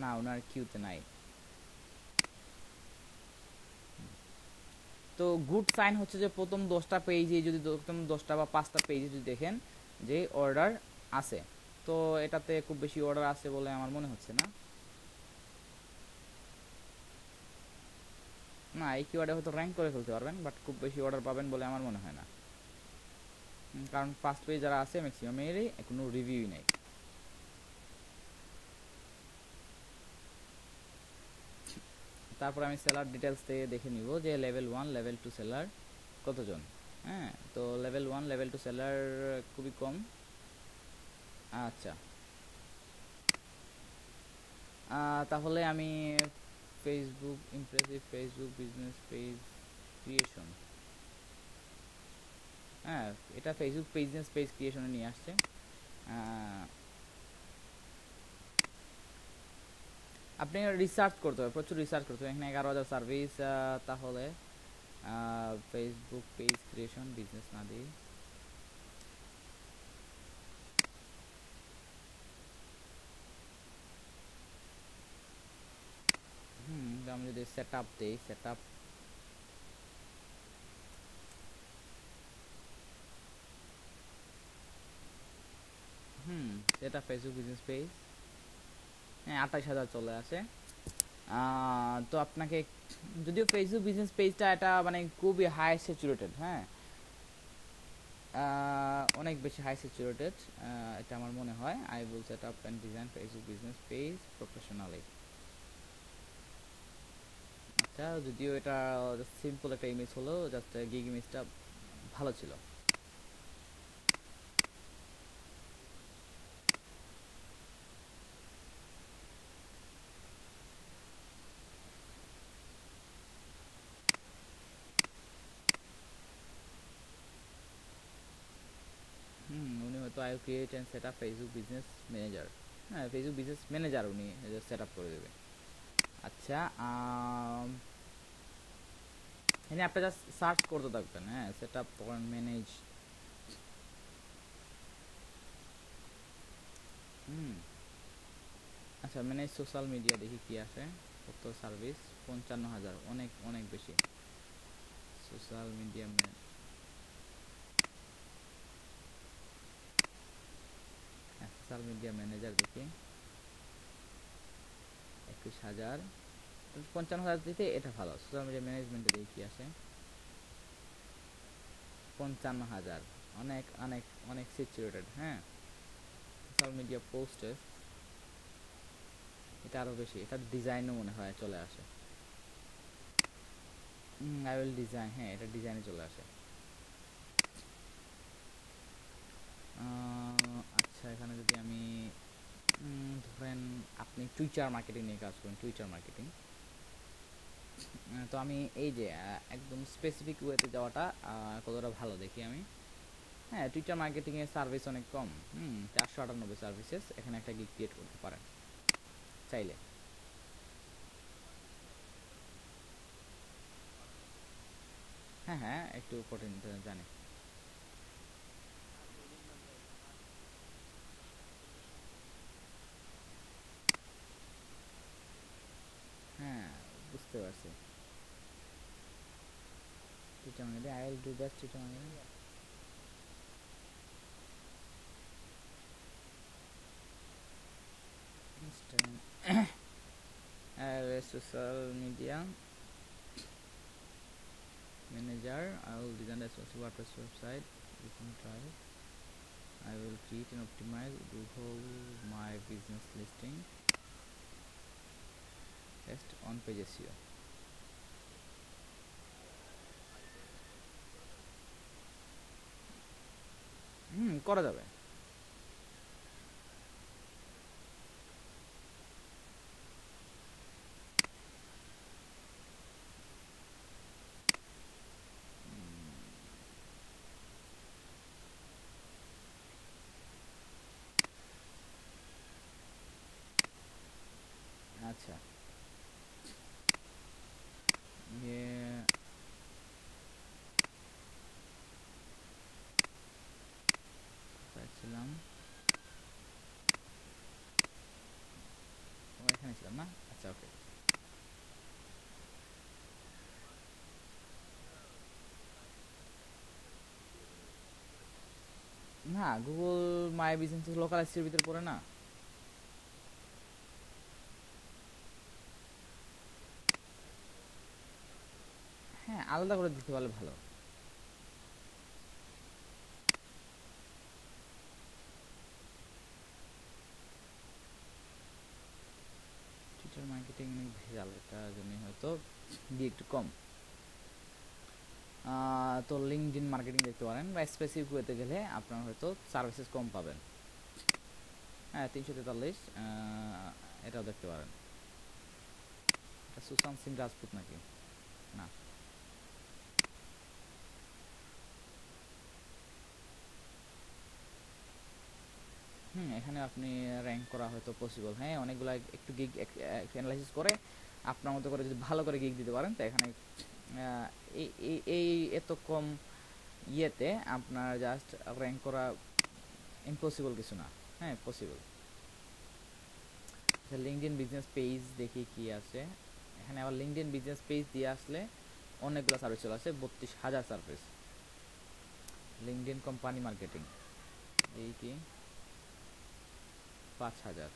না, ওনার কিউতে নাই। তো গুড সাইন হচ্ছে যে প্রথম 10টা পেজে যদি, প্রথম 10টা বা 5টা পেজে যদি দেখেন যে অর্ডার আছে, তো এটাতে খুব বেশি অর্ডার আছে বলে আমার মনে হচ্ছে না। না, এই কিওয়ার্ডে হয়তো র্যাঙ্ক করে ফেলতে পারবেন, বাট খুব বেশি অর্ডার পাবেন বলে আমার মনে হয় না। কারণ ফার্স্ট পেজ যারা আছে ম্যাক্সিমামেরই কোনো রিভিউই নেই। তারপর আমি সেলার ডিটেলস থেকে দেখে নিব যে লেভেল 1 লেভেল 2 সেলার কতজন। হ্যাঁ, তো লেভেল 1 লেভেল 2 সেলার খুবই কম। আচ্ছা, তাহলে আমি Facebook impressive Facebook business page creation, হ্যাঁ, এটা ফেসবুক বিজনেস পেজ ক্রিয়েশনে নিয়ে আসছে। আপনি রিসার্চ করতে হবে, প্রচুর রিসার্চ করতে হবে। এখানে 11,000 সার্ভিস, তাহলে ফেসবুক পেজ ক্রিয়েশন বিজনেস না দিই। আমি যদি সেট আপ দিই, সেট আপ, এটা ফেসবুক বিজনেস পেজ, হ্যাঁ, 28,000 চলে আসে। তো আপনাকে, যদিও ফেসবুক বিজনেস পেজটা এটা মানে খুবই হাই স্যাচুরেটেড, হ্যাঁ, অনেক বেশি হাই স্যাচুরেটেড, এটা আমার মনে হয়। I will set up and design Facebook business page professionally. আচ্ছা, যদিও এটা সিম্পল একটা ইমেজ হলো, জাস্ট গিগ ইমেজটা ভালো ছিল। উনি হয়তো I create and set up Facebook business manager, হ্যাঁ, ফেসবুক বিজনেস ম্যানেজার উনি সেট আপ করে দেবে। আচ্ছা, এখানে আপনি জাস্ট সার্চ করতে থাকবেন, হ্যাঁ, সেট আপ ম্যানেজ। হুম আচ্ছা, ম্যানেজ সোশ্যাল মিডিয়া দেখি কি আসে, কত সার্ভিস, 55,000, অনেক অনেক বেশি। সোশ্যাল মিডিয়া, হ্যাঁ, সোশ্যাল মিডিয়া ম্যানেজার দেখি 21,000, 55,000 দিতে এটা ভালো। সোশ্যাল মিডিয়া ম্যানেজমেন্টে দেখি কি আসে, 55,000, অনেক অনেক অনেক সিচুয়েটেড। হ্যাঁ, সোশ্যাল মিডিয়া পোস্টে এটা আরও বেশি, এটার ডিজাইনও মনে হয় চলে আসে। আই উইল ডিজাইন, হ্যাঁ, এটা ডিজাইনে চলে আসে। আচ্ছা, এখানে যদি আমি ধরেন আপনি টুইটার মার্কেটিং নিয়ে কাজ করেন, টুইটার মার্কেটিং, তো আমি এই যে একদম স্পেসিফিক ওয়েতে যাওয়াটা কতটা ভালো দেখি আমি। হ্যাঁ, টুইটার মার্কেটিংয়ের সার্ভিস অনেক কম, 498 সার্ভিসেস, এখানে একটা গিগ ক্রিয়েট করতে পারেন চাইলে। হ্যাঁ হ্যাঁ, একটু কঠিন জানি। do best digital marketing. Instagram. Social media manager. I will design a social WordPress website. You can try. I will create and optimize Google My Business listing. Test on page SEO. করা যাবে। আচ্ছা, ছিলাম এখানে ছিলাম না। আচ্ছা, ওকে। না, Google my business local এসির ভিতরে পড়ে না। হ্যাঁ, আলাদা করে দিতে পারলে ভালো। টুইটার মার্কেটিং ভেজাল, এটার জন্য হয়তো দিয়ে একটু কম। তো লিঙ্কডইন মার্কেটিং দেখতে পারেন, বা স্পেসিফিক হতে গেলে আপনার হয়তো সার্ভিসেস কম পাবেন। হ্যাঁ, 343 এটাও দেখতে পারেন। এটা সুশান্ত সিং রাজপুত নাকি? না। এখানে আপনি র্যাঙ্ক করা হয়তো পসিবল। হ্যাঁ, অনেকগুলো একটু গিগ অ্যানালাইসিস করে আপনার মতো করে যদি ভালো করে গিগ দিতে পারেন, তো এখানে এই এত কম ইয়েতে আপনার জাস্ট র্যাঙ্ক করা ইম্পসিবল কিছু না। হ্যাঁ, পসিবল। লিঙ্কডইন বিজনেস পেজ দেখি কি আছে এখানে। আবার লিঙ্কডইন বিজনেস পেজ দিয়ে আসলে অনেকগুলো সার্ভিস চলে আসে, 32,000 সার্ভিস। লিঙ্কডইন কোম্পানি মার্কেটিং এই কি 5,000।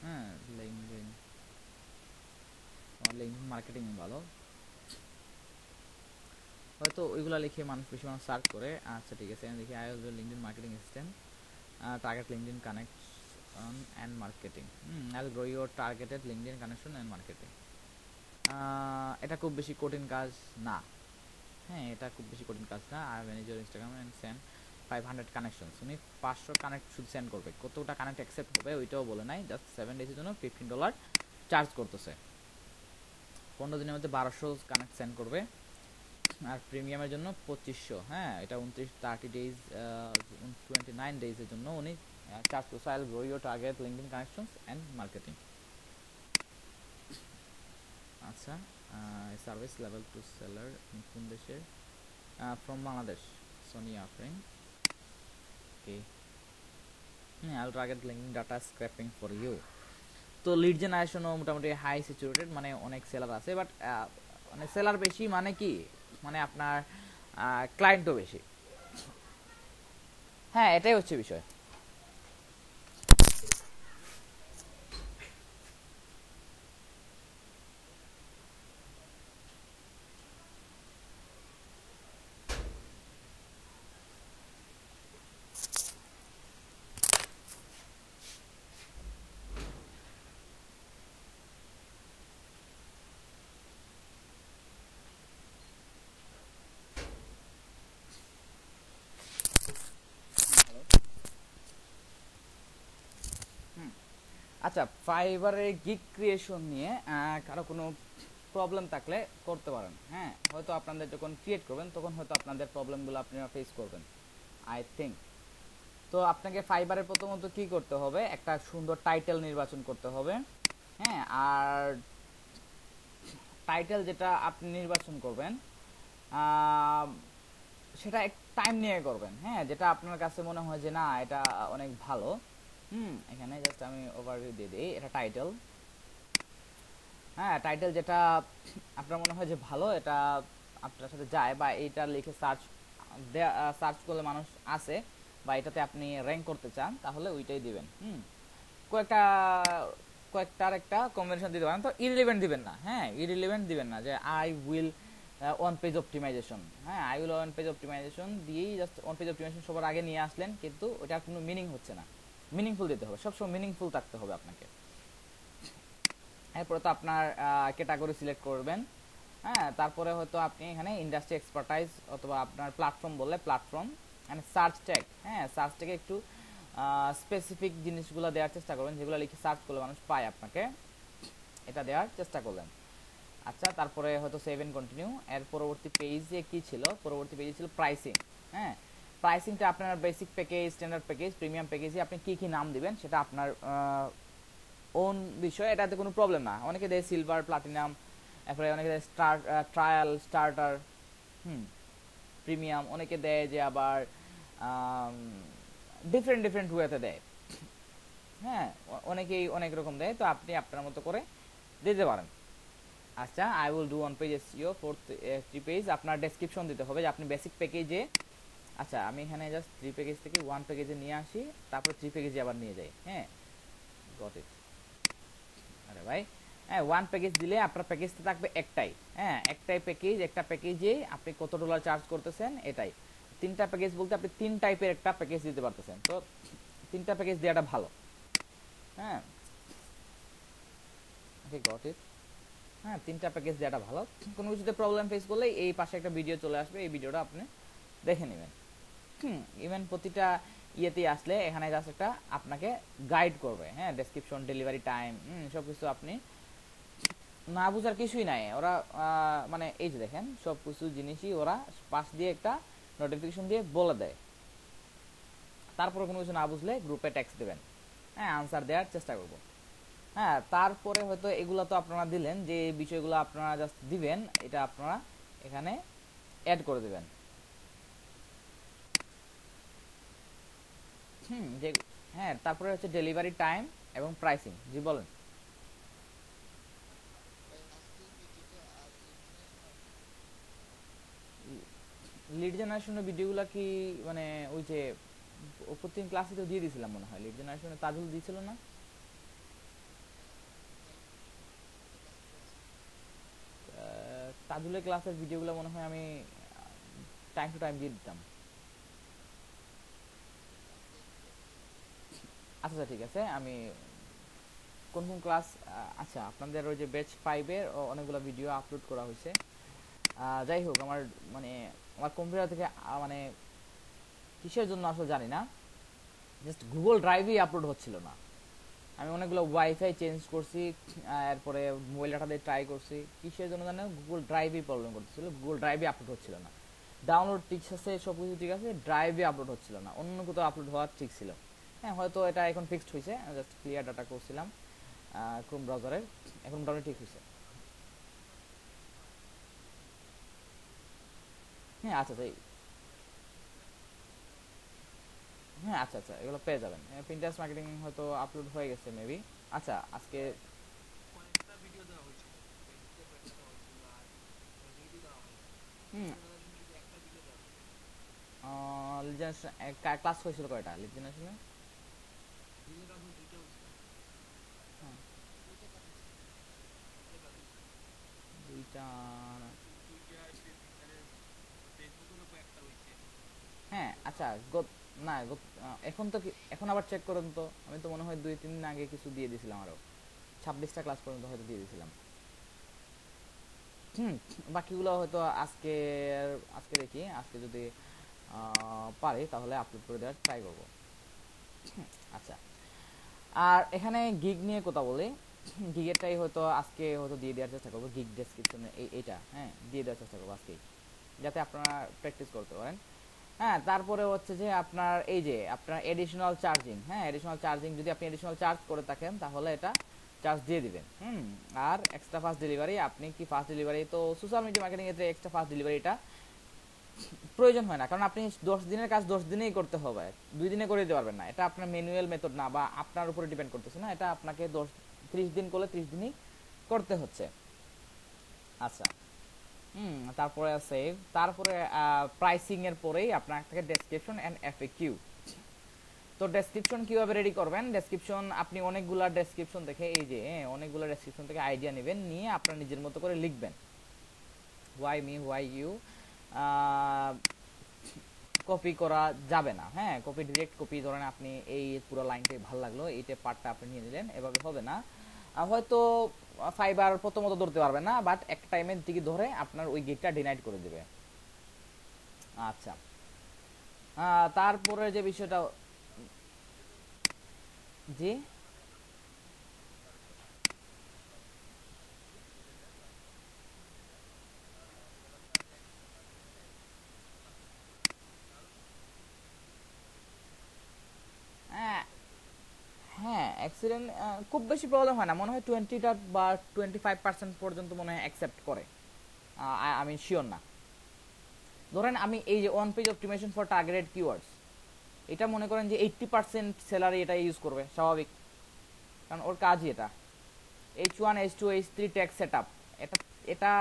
হ্যাঁ, লিঙ্কডইন মার্কেটিং ভালো, হয়তো ওইগুলো লিখে বেশি মানুষ সার্চ করে। আচ্ছা, ঠিক আছে, দেখি I will LinkedIn marketing system, target LinkedIn connection and marketing. I will grow your targeted LinkedIn connection and marketing. এটা খুব বেশি কঠিন কাজ না। হ্যাঁ, এটা খুব বেশি কঠিন কাজ না। আর manager Instagram and send 500 connections. উনি 500 কানেক্ট শুধু সেন্ড করবে, কতটা কানেক্ট অ্যাকসেপ্ট হবে ওইটাও বলে নাই। জাস্ট 7 ডেজের জন্য $15 চার্জ করতেছে। 15 দিনের মধ্যে 1200 কানেক্ট সেন্ড করবে। আর প্রিমিয়ামের জন্য 2500। হ্যাঁ, এটা 30 ডেজ 29 ডেজের জন্য উনি চার্জ করছে। I will grow your target LinkedIn connections and marketing. আচ্ছা, সার্ভিস লেভেল টু সেলার কোন দেশের? From Bangladesh, Sonia offering. Okay, I will target LinkedIn data scraping for you. তো লিড জেনারেশনও মোটামুটি হাই সিচুয়েটেড, মানে অনেক সেলার আছে, বাট মানে সেলার বেশি মানে কি, মানে আপনার ক্লায়েন্টও বেশি। হ্যাঁ, এটাই হচ্ছে বিষয়। আচ্ছা, ফাইবারের গিগ ক্রিয়েশন নিয়ে কারো কোনো প্রবলেম থাকলে করতে পারেন। হ্যাঁ, হয়তো আপনাদের যখন ক্রিয়েট করবেন তখন হয়তো আপনাদের প্রবলেমগুলো আপনারা ফেস করবেন, আই থিঙ্ক। তো আপনাকে ফাইবারে প্রথমত কি করতে হবে, একটা সুন্দর টাইটেল নির্বাচন করতে হবে। হ্যাঁ, আর টাইটেল যেটা আপনি নির্বাচন করবেন সেটা এক টাইম নিয়ে করবেন। হ্যাঁ, যেটা আপনার কাছে মনে হয় যে না এটা অনেক ভালো। এখানে জাস্ট আমি ওভারভিউ দিয়ে দিই। এটা টাইটেল। হ্যাঁ, টাইটেল যেটা আপনার মনে হয় যে ভালো, এটা আপনার সাথে যায় বা এইটা লিখে সার্চ করলে মানুষ আসে বা এটাতে আপনি র্যাঙ্ক করতে চান, তাহলে ওইটাই দিবেন। কয়েকটা কয়েকটার একটা কম্বিনেশন দিতে পারেন, তো ইরিলেভেন্ট দিবেন না। হ্যাঁ, ইরিলেভেন্ট দিবেন না যে I will one page optimization. হ্যাঁ, I will one page optimization দিয়েই জাস্ট ওয়ান পেজ অপটিমাইজেশন সবার আগে নিয়ে আসলেন, কিন্তু ওটার কোনো মিনিং হচ্ছে না। মিনিংফুল দিতে হবে, সবসময় মিনিংফুল থাকতে হবে আপনাকে। এরপরে তো আপনার ক্যাটাগরি সিলেক্ট করবেন। হ্যাঁ, তারপরে হয়তো আপনি এখানে ইন্ডাস্ট্রি এক্সপার্টাইজ অথবা আপনার প্ল্যাটফর্ম বললে প্ল্যাটফর্ম, মানে সার্চ ট্যাগ। হ্যাঁ, সার্চ ট্যাগে একটু স্পেসিফিক জিনিসগুলো দেওয়ার চেষ্টা করবেন, যেগুলো লিখে সার্চ করলে মানুষ পায় আপনাকে, এটা দেওয়ার চেষ্টা করলেন। আচ্ছা, তারপরে হয়তো সেভ এন্ড কন্টিনিউ। এর পরবর্তী পেজে কি ছিল? পরবর্তী পেজে ছিল প্রাইসিং। হ্যাঁ, প্রাইসিংটা আপনার basic package, standard package, premium প্যাকেজে আপনি কি কি নাম দিবেন সেটা আপনার ওন বিষয়, এটাতে কোনো প্রবলেম না। অনেকে দেয় সিলভার, প্লাটিনাম, এরপরে অনেকে দেয় ট্রায়াল, স্টার্টার, প্রিমিয়াম, অনেকে দেয় যে আবার ডিফারেন্ট ডিফারেন্ট ওয়েতে দেয়। হ্যাঁ, অনেকেই অনেক রকম দেয়, তো আপনি আপনার মতো করে দিতে পারেন। আচ্ছা, I will do one page SEO for 3 page. আপনার ডেসক্রিপশন দিতে হবে যে আপনি বেসিক প্যাকেজে, আচ্ছা আমি এখানে জাস্ট 3 প্যাকেজ থেকে 1 প্যাকেজে নিয়ে আসি, তারপর 3 প্যাকেজে আবার নিয়ে যাই। হ্যাঁ, গট ইট। আরে ভাই, হ্যাঁ, 1 প্যাকেজ দিলে আপনার প্যাকেজটা থাকবে একটাই। হ্যাঁ, একটাই প্যাকেজ, একটা প্যাকেজে আপনি কত ডলার চার্জ করতেছেন এটাই। 3টা প্যাকেজ বলতে আপনি 3 টাইপের একটা প্যাকেজ দিতে পারতেছেন, তো 3টা প্যাকেজ দেওয়াটা ভালো। হ্যাঁ, ওকে, গট ইট। হ্যাঁ, 3টা প্যাকেজ দেওয়াটা ভালো। কোনো কিছুতে প্রবলেম ফেস করলে এই পাশে একটা ভিডিও চলে আসবে, এই ভিডিওটা আপনি দেখে নেবেন। ইভেন প্রতিটা ইয়েতে আসলে এখানে জাস্ট একটা আপনাকে গাইড করবে। হ্যাঁ, ডেসক্রিপশন, ডেলিভারি টাইম, সব কিছু আপনি না বুঝার কিছুই নাই। ওরা মানে এই যে দেখেন, সব কিছু জিনিসই ওরা পাশ দিয়ে একটা নোটিফিকেশন দিয়ে বলে দেয়। তারপরে কোনো কিছু না বুঝলে গ্রুপে টেক্সট দেবেন। হ্যাঁ, আনসার দেওয়ার চেষ্টা করব। হ্যাঁ, তারপরে হয়তো এগুলো তো আপনারা দিলেন, যে এই বিষয়গুলো আপনারা জাস্ট দিবেন, এটা আপনারা এখানে অ্যাড করে দিবেন। যে হ্যাঁ, তারপরে হচ্ছে ডেলিভারি টাইম এবং প্রাইসিং। জি বলেন। লিড জেনারেশনের ভিডিওগুলো কি, মানে ওই যে প্রতিদিন ক্লাসে তো দিয়ে দিয়েছিলাম মনে হয়, লিড জেনারেশনে তাজুল দিয়েছিল না? তাজুলের ক্লাসের ভিডিওগুলো মনে হয় আমি টাইম টু টাইম দিয়ে দিতাম। আচ্ছা আচ্ছা, ঠিক আছে, আমি কোন কোন ক্লাস, আচ্ছা আপনাদের ওই যে ব্যাচ 5-এর অনেকগুলো ভিডিও আপলোড করা হয়েছে। যাই হোক, আমার মানে আমার কম্পিউটার থেকে মানে কিসের জন্য আসলে জানি না, জাস্ট গুগল ড্রাইভই আপলোড হচ্ছিল না। আমি অনেকগুলো ওয়াইফাই চেঞ্জ করছি, এরপরে মোবাইল ডাটা দিয়ে ট্রাই করছি, কিসের জন্য জানেন, গুগল ড্রাইভই প্রবলেম করতেছিল, গুগল ড্রাইভে আপলোড হচ্ছিল না। ডাউনলোড ঠিক আছে, সব কিছু ঠিক আছে, ড্রাইভে আপলোড হচ্ছিল না, অন্য কোথাও আপলোড হওয়ার ঠিক ছিল। হ্যাঁ, হয়তো এটা এখন ফিক্সড হয়েছে, জাস্ট ক্লিয়ার ডাটা করছিলাম ক্রোম ব্রাউজারের, এখন মোটামুটি ঠিক হয়েছে। হ্যাঁ, আচ্ছা আচ্ছা, হ্যাঁ আচ্ছা আচ্ছা, এগুলো পেয়ে যাবেন। প্রিন্টারেস্ট মার্কেটিং হয়তো আপলোড হয়ে গেছে মেবি। আচ্ছা, আজকে হুম, লিড জেনারেশন ক্লাস হয়েছিল কয়টা লিড জেনারেশনে? দুইটা না। হ্যাঁ, আচ্ছা, না এখন তো এখন আবার চেক করুন তো, আমি তো মনে হয় 2-3 দিন আগে কিছু দিয়ে দিয়েছিলাম, আরো 26টা ক্লাস পর্যন্ত হয়তো দিয়ে দিয়েছিলাম। হুম, বাকিগুলো হয়তো আজকে, আজকে দেখি, আজকে যদি পারি তাহলে আপলোড করে দেওয়ার ট্রাই করবো। আচ্ছা, আর এখানে গিগ নিয়ে কথা বলি। গিগেরটাই হয়তো আজকে হয়তো দিয়ে দেওয়ার চেষ্টা করবো, গিগ ডেসক্রিপশনে এইটা, হ্যাঁ, দিয়ে দেওয়ার চেষ্টা করবো আজকেই, যাতে আপনারা প্র্যাকটিস করতে পারেন। হ্যাঁ, তারপরে হচ্ছে যে আপনার এই যে আপনার এডিশনাল চার্জিং, হ্যাঁ, এডিশনাল চার্জিং যদি আপনি এডিশনাল চার্জ করে থাকেন তাহলে এটা চার্জ দিয়ে দিবেন। আর এক্সট্রা ফাস্ট ডেলিভারি, আপনি কি ফাস্ট ডেলিভারি, তো সোশ্যাল মিডিয়া মার্কেটিং এতে এক্সট্রা ফাস্ট ডেলিভারিটা প্রয়োজন হয় না, কারণ আপনি 10 দিনের কাজ 10 দিনেই করতে হবে, 2 দিনে করে দিতে পারবেন না। এটা আপনার ম্যানুয়াল মেথড না, বা আপনার উপরে ডিপেন্ড করতেছে না, এটা আপনাকে 30 দিন করলে 30 দিনই করতে হচ্ছে। আচ্ছা, তারপরে সেভ, তারপরে প্রাইসিং এর পরেই আপনার থাকে ডেসক্রিপশন এন্ড এফএকিউ। তো ডেসক্রিপশন কিভাবে রেডি করবেন, ডেসক্রিপশন আপনি অনেকগুলা ডেসক্রিপশন দেখে এই যে অনেকগুলা ডেসক্রিপশন থেকে আইডিয়া নেবেন, নিয়ে আপনার নিজের মতো করে লিখবেন। Why me, why you, copy করা যাবে না, হ্যাঁ কপি ডিরেক্ট কপি ধরেন আপনি এই পুরো লাইনটাই ভালো লাগলো এইটা পার্টটা আপনি নিয়ে নিলেন, এভাবে হবে না। হয়তো ফাইবার প্রথমত ধরতে পারবে না, বাট এক টাইমের দিকে ধরে আপনার ওই গিগটা ডিনাইট করে দেবে। আচ্ছা, তারপরে যে বিষয়টা, জি হ্যাঁ হ্যাঁ অ্যাক্সিডেন্ট খুব বেশি প্রবলেম হয় না, মনে হয় 20টা বা 25% পর্যন্ত মনে হয় অ্যাকসেপ্ট করে, আমি শিওর না। ধরেন আমি এই যে one page optimization for targeted keywords, এটা মনে করেন যে 80% সেলারি এটা ইউজ করবে স্বাভাবিক, কারণ ওর কাজই এটা। H1 H2 H3 tag set up, এটা এটা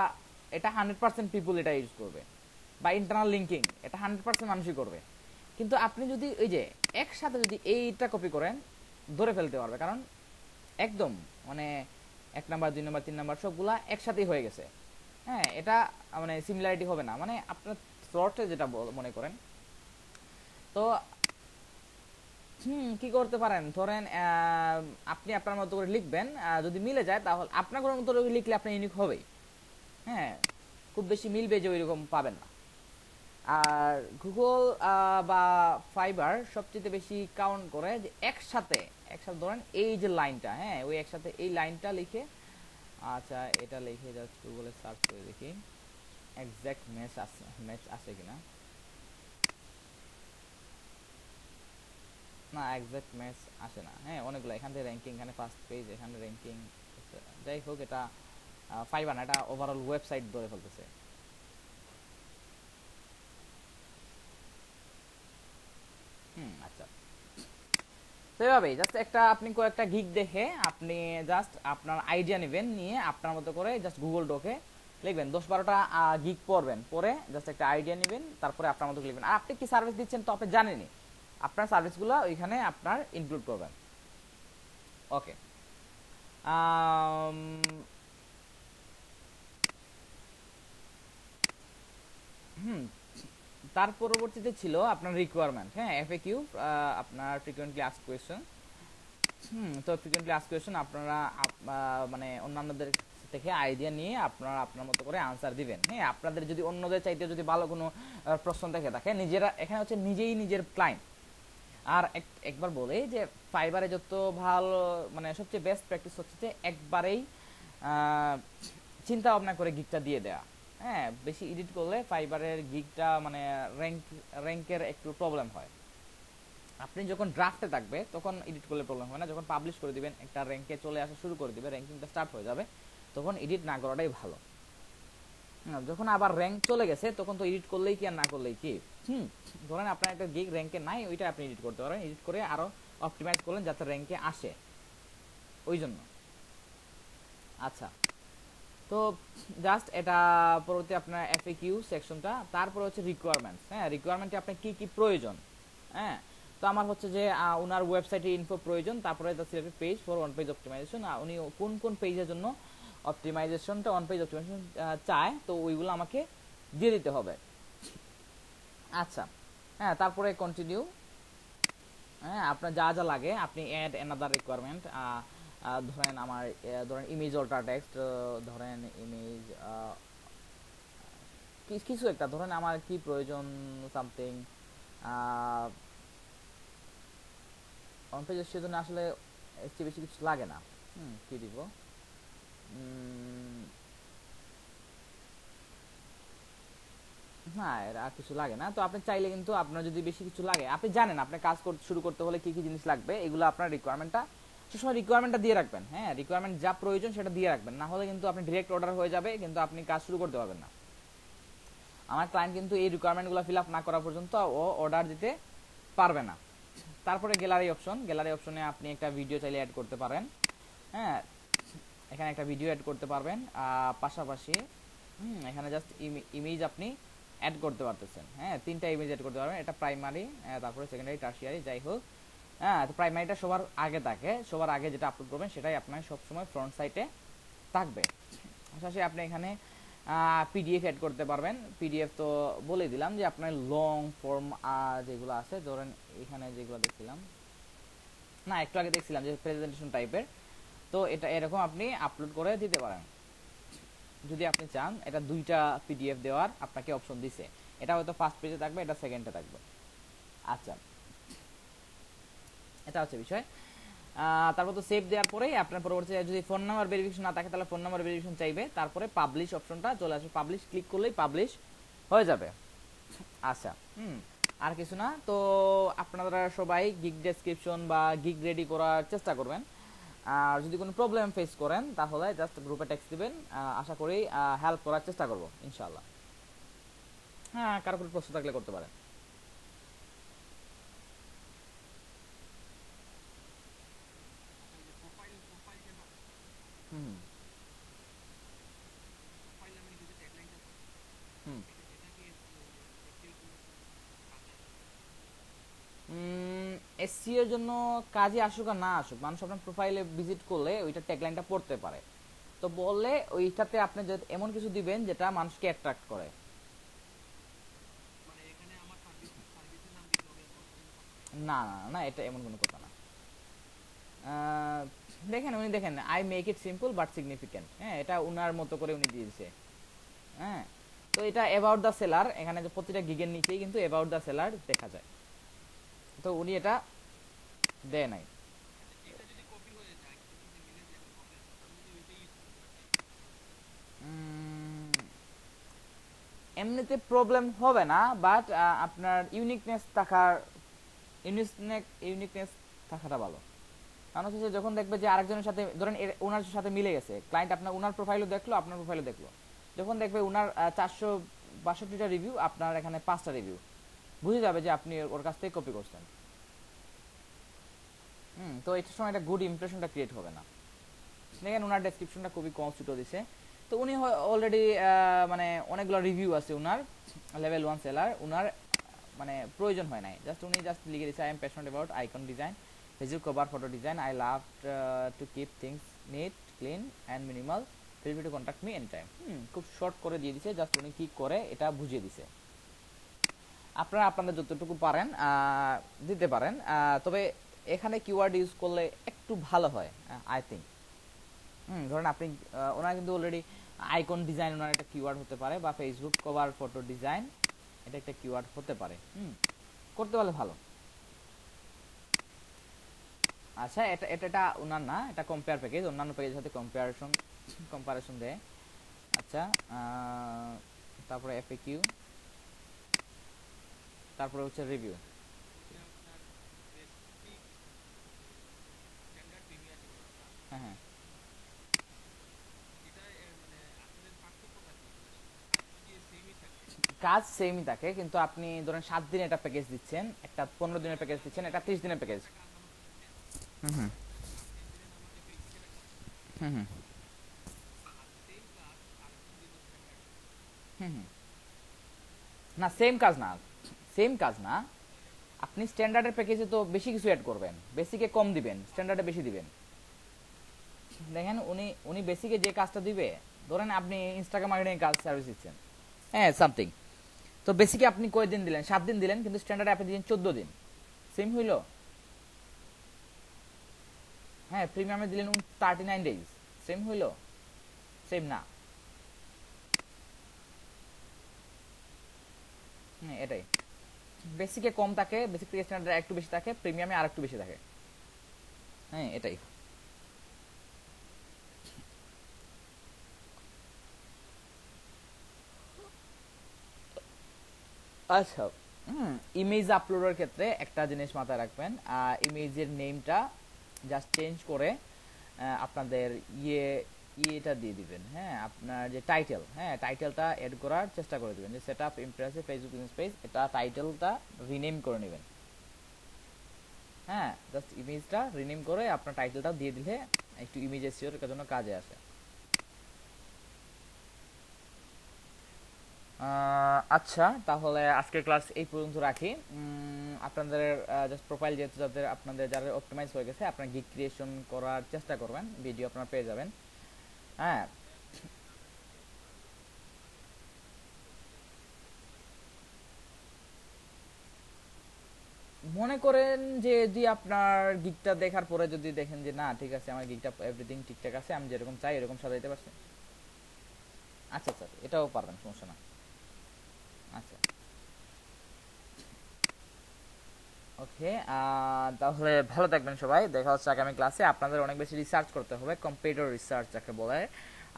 এটা 100% পিপুল এটা ইউজ করবে, বা ইন্টারনাল লিঙ্কিং এটা 100% মানুষই করবে। কিন্তু আপনি যদি ওই যে একসাথে যদি এইটা কপি করেন, ধরে ফেলতে পারবে, কারণ একদম মানে 1 নাম্বার 2 নাম্বার 3 নাম্বার সবগুলা একসাথেই হয়ে গেছে। হ্যাঁ এটা মানে সিমিলারিটি হবে না, মানে আপনার স্লটে যেটা মনে করেন। তো কি করতে পারেন, ধরেন আপনি আপনার মতো করে লিখবেন, যদি মিলে যায় তাহলে আপনার কোনো মতো করে লিখলে আপনি ইউনিক হবেই। হ্যাঁ খুব বেশি মিলবে যে ওইরকম পাবেন না। আর গুগল বা ফাইবার সবচেয়ে বেশি কাউন্ট করে যে একসাথে একসাথে ধরেন এই যে লাইনটা, হ্যাঁ ওই একসাথে এই লাইনটা লিখে, আচ্ছা এটা লিখে জাস্ট গুগলে সার্চ করে দেখি এক্সাক্ট ম্যাচ আছে কিনা। না এক্সাক্ট ম্যাচ আসে না, হ্যাঁ অনেকগুলো এখান থেকে র্যাঙ্কিং, এখানে ফার্স্ট পেজ, এখানে র্যাঙ্কিং। যাই হোক এটা ফাইবার না, এটা ওভারঅল ওয়েবসাইট ধরে ফেলতেছে। আচ্ছা সেভাবেই জাস্ট একটা আপনি কয়েকটা গিগ দেখে আপনি জাস্ট আপনার আইডিয়া নেবেন, নিয়ে আপনার মতো করে জাস্ট গুগল ডকে লিখবেন, 10-12টা গিগ পড়বেন, পরে জাস্ট একটা আইডিয়া নেবেন, তারপরে আপনার মতো লিখবেন। আর আপনি কি সার্ভিস দিচ্ছেন তো আপনি জানেনই, আপনার সার্ভিসগুলো ওইখানে আপনার ইনক্লুড করবেন। ওকে, হুম তার পরবর্তীতে ছিল আপনার রিকোয়ারমেন্ট, হ্যাঁ এফএকিউ, আপনার ফ্রিকোয়েন্টলি আস্কড কোয়েশ্চেন। তো ফ্রিকোয়েন্টলি আস্কড কোয়েশ্চেন আপনারা মানে অন্যান্যদের থেকে আইডিয়া নিয়ে আপনারা আপনার মতো করে আনসার দিবেন। হ্যাঁ আপনাদের যদি অন্যদের চাইতে যদি ভালো কোনো প্রশ্ন থেকে থাকে, নিজেরা এখানে হচ্ছে নিজেই নিজের ক্লায়েন্ট। আর একবার বলে যে ফাইবারে যত ভালো মানে সবচেয়ে বেস্ট প্র্যাকটিস হচ্ছে যে একবারেই চিন্তা ভাবনা করে গিগটা দিয়ে দেয়া। হ্যাঁ বেশি এডিট করলে ফাইবারের গিগটা মানে র্যাঙ্কের একটু প্রবলেম হয়। আপনি যখন ড্রাফটে থাকবে তখন এডিট করলে প্রবলেম হয় না, যখন পাবলিশ করে দিবেন একটা র্যাঙ্কে চলে আসা শুরু করে দিবে, র্যাঙ্কিংটা স্টার্ট হয়ে যাবে, তখন এডিট না করাটাই ভালো। যখন আবার র্যাঙ্ক চলে গেছে তখন তো এডিট করলেই কি আর না করলেই কি। ধরেন আপনার একটা গিগ র্যাঙ্কে নাই, ওইটা আপনি এডিট করতে পারেন, এডিট করে আরো অপটিমাইজ করলেন যাতে র্যাঙ্কে আসে ওই জন্য। আচ্ছা তো জাস্ট এটা পরবর্তী আপনার এফএকিউ সেকশনটা, তারপরে হচ্ছে রিকোয়ারমেন্টস। হ্যাঁ রিকোয়ারমেন্টে আপনার কি কি প্রয়োজন, হ্যাঁ তো আমার হচ্ছে যে ওনার ওয়েবসাইটে ইনফো প্রয়োজন, তারপরে the selected page for one page optimization, উনি কোন কোন পেজের জন্য অপটিমাইজেশনটা ওয়ান পেজ অপটিমাইজেশন চায়, তো ওইগুলো আমাকে দিয়ে দিতে হবে। আচ্ছা হ্যাঁ তারপরে কন্টিনিউ। হ্যাঁ আপনার যা যা লাগে আপনি অ্যাড অ্যানাদার রিকোয়ারমেন্ট, ধরেন আমার ধরেন ইমেজ অল্টার টেক্সট, ধরেন ইমেজ কিছু একটা ধরেন আমার কি প্রয়োজন সামথিং অন পেজের সেজন্য আসলে এর চেয়ে বেশি কিছু লাগে না। কি দিব, হ্যাঁ এর আর কিছু লাগে না। তো আপনি চাইলে কিন্তু আপনার যদি বেশি কিছু লাগে, আপনি জানেন আপনি কাজ শুরু করতে হলে কি কি জিনিস লাগবে, এগুলো আপনার রিকোয়ারমেন্টটা সবসময় রিকোয়ারমেন্টটা দিয়ে রাখবেন। হ্যাঁ রিকোয়ারমেন্ট যা প্রয়োজন সেটা দিয়ে রাখবেন, না হলে কিন্তু আপনি ডিরেক্ট অর্ডার হয়ে যাবে, কিন্তু আপনি কাজ শুরু করতে পারবেন না। আমার ক্লায়েন্ট কিন্তু এই রিকোয়ারমেন্টগুলো ফিল আপ না করা পর্যন্ত ও অর্ডার দিতে পারবে না। তারপরে গ্যালারি অপশন, গ্যালারি অপশনে আপনি একটা ভিডিও চাইলে অ্যাড করতে পারেন। হ্যাঁ এখানে একটা ভিডিও অ্যাড করতে পারবেন, পাশাপাশি এখানে জাস্ট ইমেজ আপনি অ্যাড করতে পারতেছেন। হ্যাঁ, তিনটা ইমেজ অ্যাড করতে পারবেন, এটা প্রাইমারি, তারপরে সেকেন্ডারি, টারশিয়ারি, যাই হোক। হ্যাঁ, তো প্রাইমারিটা সবার আগে থাকে, সবার আগে যেটা আপলোড করবেন সেটাই আপনার সবসময় ফ্রন্ট সাইটে থাকবে। পাশাপাশি আপনি এখানে পিডিএফ অ্যাড করতে পারবেন। পিডিএফ তো বলে দিলাম যে আপনার লং ফর্ম যেগুলো আছে, ধরেন এখানে যেগুলো দেখছিলাম, না একটু আগে দেখছিলাম যে প্রেজেন্টেশন টাইপের, তো এটা এরকম আপনি আপলোড করে দিতে পারেন যদি আপনি চান। এটা দুইটা পিডিএফ দেওয়ার আপনাকে অপশন দিছে, এটা হয়তো ফার্স্ট পেজে থাকবে, এটা সেকেন্ডে থাকবে। আচ্ছা, এটা হচ্ছে বিষয়। তারপর তো সেভ দেওয়ার পরেই আপনার পরবর্তীতে যদি ফোন নাম্বার ভেরিফিকেশন না থাকে তাহলে ফোন নাম্বার ভেরিফিকেশন চাইবে, তারপরে পাবলিশ অপশনটা চলে আসবে, পাবলিশ ক্লিক করলেই পাবলিশ হয়ে যাবে। আচ্ছা, আর কিছু না। তো আপনারা সবাই গিগ ডেসক্রিপশন বা গিগ রেডি করার চেষ্টা করবেন। আর যদি কোনো প্রবলেম ফেস করেন তাহলে জাস্ট গ্রুপে টেক্সট দিবেন, আশা করি হেল্প করার চেষ্টা করব ইনশাআল্লাহ। হ্যাঁ, কারো কোনো প্রশ্ন থাকলে করতে পারেন। হুম হুম এসসিও এর জন্য কাজে আসুক আর না আসুক, মানুষ আপনার প্রোফাইলে ভিজিট করলে ওইটা ট্যাগলাইনটা পড়তে পারে। তো বললে ওইটাতে আপনি এমন কিছু দিবেন যেটা মানুষকে অ্যাট্রাক্ট করে। না না না, এটা এমন কোনো কথা না। আহ, দেখেন, উনি দেখেন I make it simple but significant, হ্যাঁ এটা উনার মতো করে উনি দিয়েছে। হ্যাঁ, তো এটা অ্যাবাউট দ্য সেলার, এখানে যে প্রতিটা গিগের নিচেই কিন্তু অ্যাবাউট দ্য সেলার দেখা যায়, তো উনি এটা দেয় নাই। উম, এমনিতে প্রবলেম হবে না, বাট আপনার ইউনিকনেস থাকার, ইউনিকনেস থাকাটা ভালো। কারণ হচ্ছে যে যখন দেখবে যে আরেকজনের সাথে ধরেন ওনার সাথে মিলে গেছে, ক্লায়েন্ট আপনার ওনার প্রোফাইলও দেখলো, আপনার প্রোফাইলও দেখলো, যখন দেখবে ওনার 462টা রিভিউ, আপনার এখানে 5টা রিভিউ, বুঝে যাবে যে আপনি ওর কাছ থেকে কপি করছেন। তো এটার সময় একটা গুড ইমপ্রেশনটা ক্রিয়েট হবে না। দেখেন ওনার ডেসক্রিপশনটা খুবই কনস্টিটিউট দিছে, তো উনি অলরেডি মানে অনেকগুলো রিভিউ আছে উনার, লেভেল 1 সেলার, উনার মানে প্রয়োজন হয় নাই, জাস্ট উনি জাস্ট লিখে দিয়েছে I am passionate about icon design, Facebook cover photo design, I love to keep things neat clean and minimal, feel free to contact me any time. খুব শর্ট করে দিয়ে দিছে, জাস্ট উনি কি করে এটা বুঝিয়ে দিছে। আপনারা আপনাদের যতটুকু পারেন দিতে পারেন, তবে এখানে কিওয়ার্ড ইউজ করলে একটু ভালো হয় আই থিঙ্ক। ধরেন আপনি ওনার কিন্তু অলরেডি আইকন ডিজাইন ওনার একটা কিওয়ার্ড হতে পারে, বা ফেসবুক কভার ফটো ডিজাইন এটা একটা কিওয়ার্ড হতে পারে, করতে পারলে ভালো। আচ্ছা, এটা এটা এটা ওনার না, এটা কম্পেয়ার প্যাকেজ, অন্যান্য প্যাকেজের সাথে কম্পারিশন দেয়। আচ্ছা, তারপরে এফএকিউ, তারপরে হচ্ছে রিভিউ। হ্যাঁ হ্যাঁ, কাজ সেমই থাকে, কিন্তু আপনি ধরেন 7 দিন একটা প্যাকেজ দিচ্ছেন, একটা 15 দিনের প্যাকেজ দিচ্ছেন, একটা 30 দিনের প্যাকেজ। হুম হুম হুম হুম হুম হুম। না, সেম কাজ না, সেম কাজ না। আপনি স্ট্যান্ডার্ডের প্যাকেজে তো বেশি কিছু অ্যাড করবেন, বেসিকে কম দিবেন, স্ট্যান্ডার্ডে বেশি দিবেন। দেখেন উনি উনি বেসিকে যে কাজটা দিবে, ধরেন আপনি ইনস্টাগ্রাম মার্কেটিং কাজ সার্ভিস দিচ্ছেন, হ্যাঁ সামথিং, তো বেসিকে আপনি কয়দিন দিলেন, 7 দিন দিলেন, কিন্তু স্ট্যান্ডার্ডে আপনি দিলেন 14 দিন, সেম হইলো? হ্যাঁ, প্রিমিয়ামে দিলেন 39 ডেজ, সেম হইলো? সেম না। এটাই, বেসিকে কম থাকে, বেসিক থেকে স্ট্যান্ডার্ডে একটু বেশি থাকে, প্রিমিয়ামে আর একটু বেশি থাকে। হ্যাঁ, এটাই। আচ্ছা, ইমেজ আপলোডের ক্ষেত্রে একটা জিনিস মাথায় রাখবেন, ইমেজের নেমটা জাস্ট চেঞ্জ করে আপনাদের ইয়ে ইয়েটা দিয়ে দিবেন, হ্যাঁ আপনার যে টাইটেল, হ্যাঁ টাইটেলটা এড করার চেষ্টা করে দিবেন, যে set up impressive Facebook business page, এটা টাইটেলটা রিনেম করে নেবেন। হ্যাঁ, জাস্ট ইমেজটা রিনেম করে আপনার টাইটেলটা দিয়ে দিলে একটু ইমেজ এসইওর জন্য কাজে আসে। আচ্ছা, তাহলে আজকের ক্লাস এই পর্যন্ত রাখি। আপনাদের জাস্ট প্রোফাইল যেহেতু যাদের আপনাদের যারা অপটিমাইজ হয়ে গেছে, আপনারা গিগ ক্রিয়েশন করার চেষ্টা করবেন, ভিডিও আপনারা পেয়ে যাবেন। হ্যাঁ, মনে করেন যে যদি আপনার গিগটা দেখার পরে যদি দেখেন যে না ঠিক আছে, আমার গিগটা এভরিথিং ঠিকঠাক আছে, আমি যেরকম চাই এরকম সাজাইতে পারছি। আচ্ছা আচ্ছা, এটাও পারবেন, সমস্যা না। আচ্ছা, ওকে। তাহলে ভালো থাকবেন সবাই, দেখা হচ্ছে আগামী ক্লাসে। আপনাদের অনেক বেশি রিসার্চ করতে হবে, কম্পিউটার রিসার্চ যাকে বলে।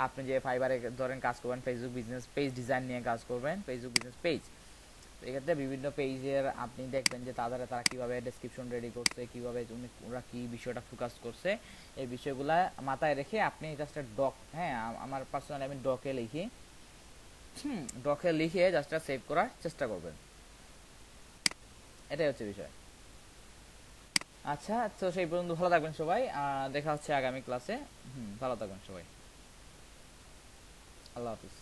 আপনি যে ফাইবারে ধরেন কাজ করবেন, ফেসবুক বিজনেস পেজ ডিজাইন নিয়ে কাজ করবেন, ফেসবুক বিজনেস পেজ, এক্ষেত্রে বিভিন্ন পেজের আপনি দেখবেন যে তারা কিভাবে ডেসক্রিপশন রেডি করছে, কিভাবে ওরা কি বিষয়টা ফোকাস করছে, এই বিষয়গুলা মাথায় রেখে আপনি জাস্ট ডক, হ্যাঁ, আমার পার্সোনালি আমি ডকে লিখি, ডকে লিখে জাস্ট সেভ করার চেষ্টা করবেন, এটাই হচ্ছে বিষয়। আচ্ছা, তো সেই পর্যন্ত ভালো থাকবেন সবাই, দেখা হচ্ছে আগামী ক্লাসে। ভালো থাকবেন সবাই, আল্লাহ হাফিজ।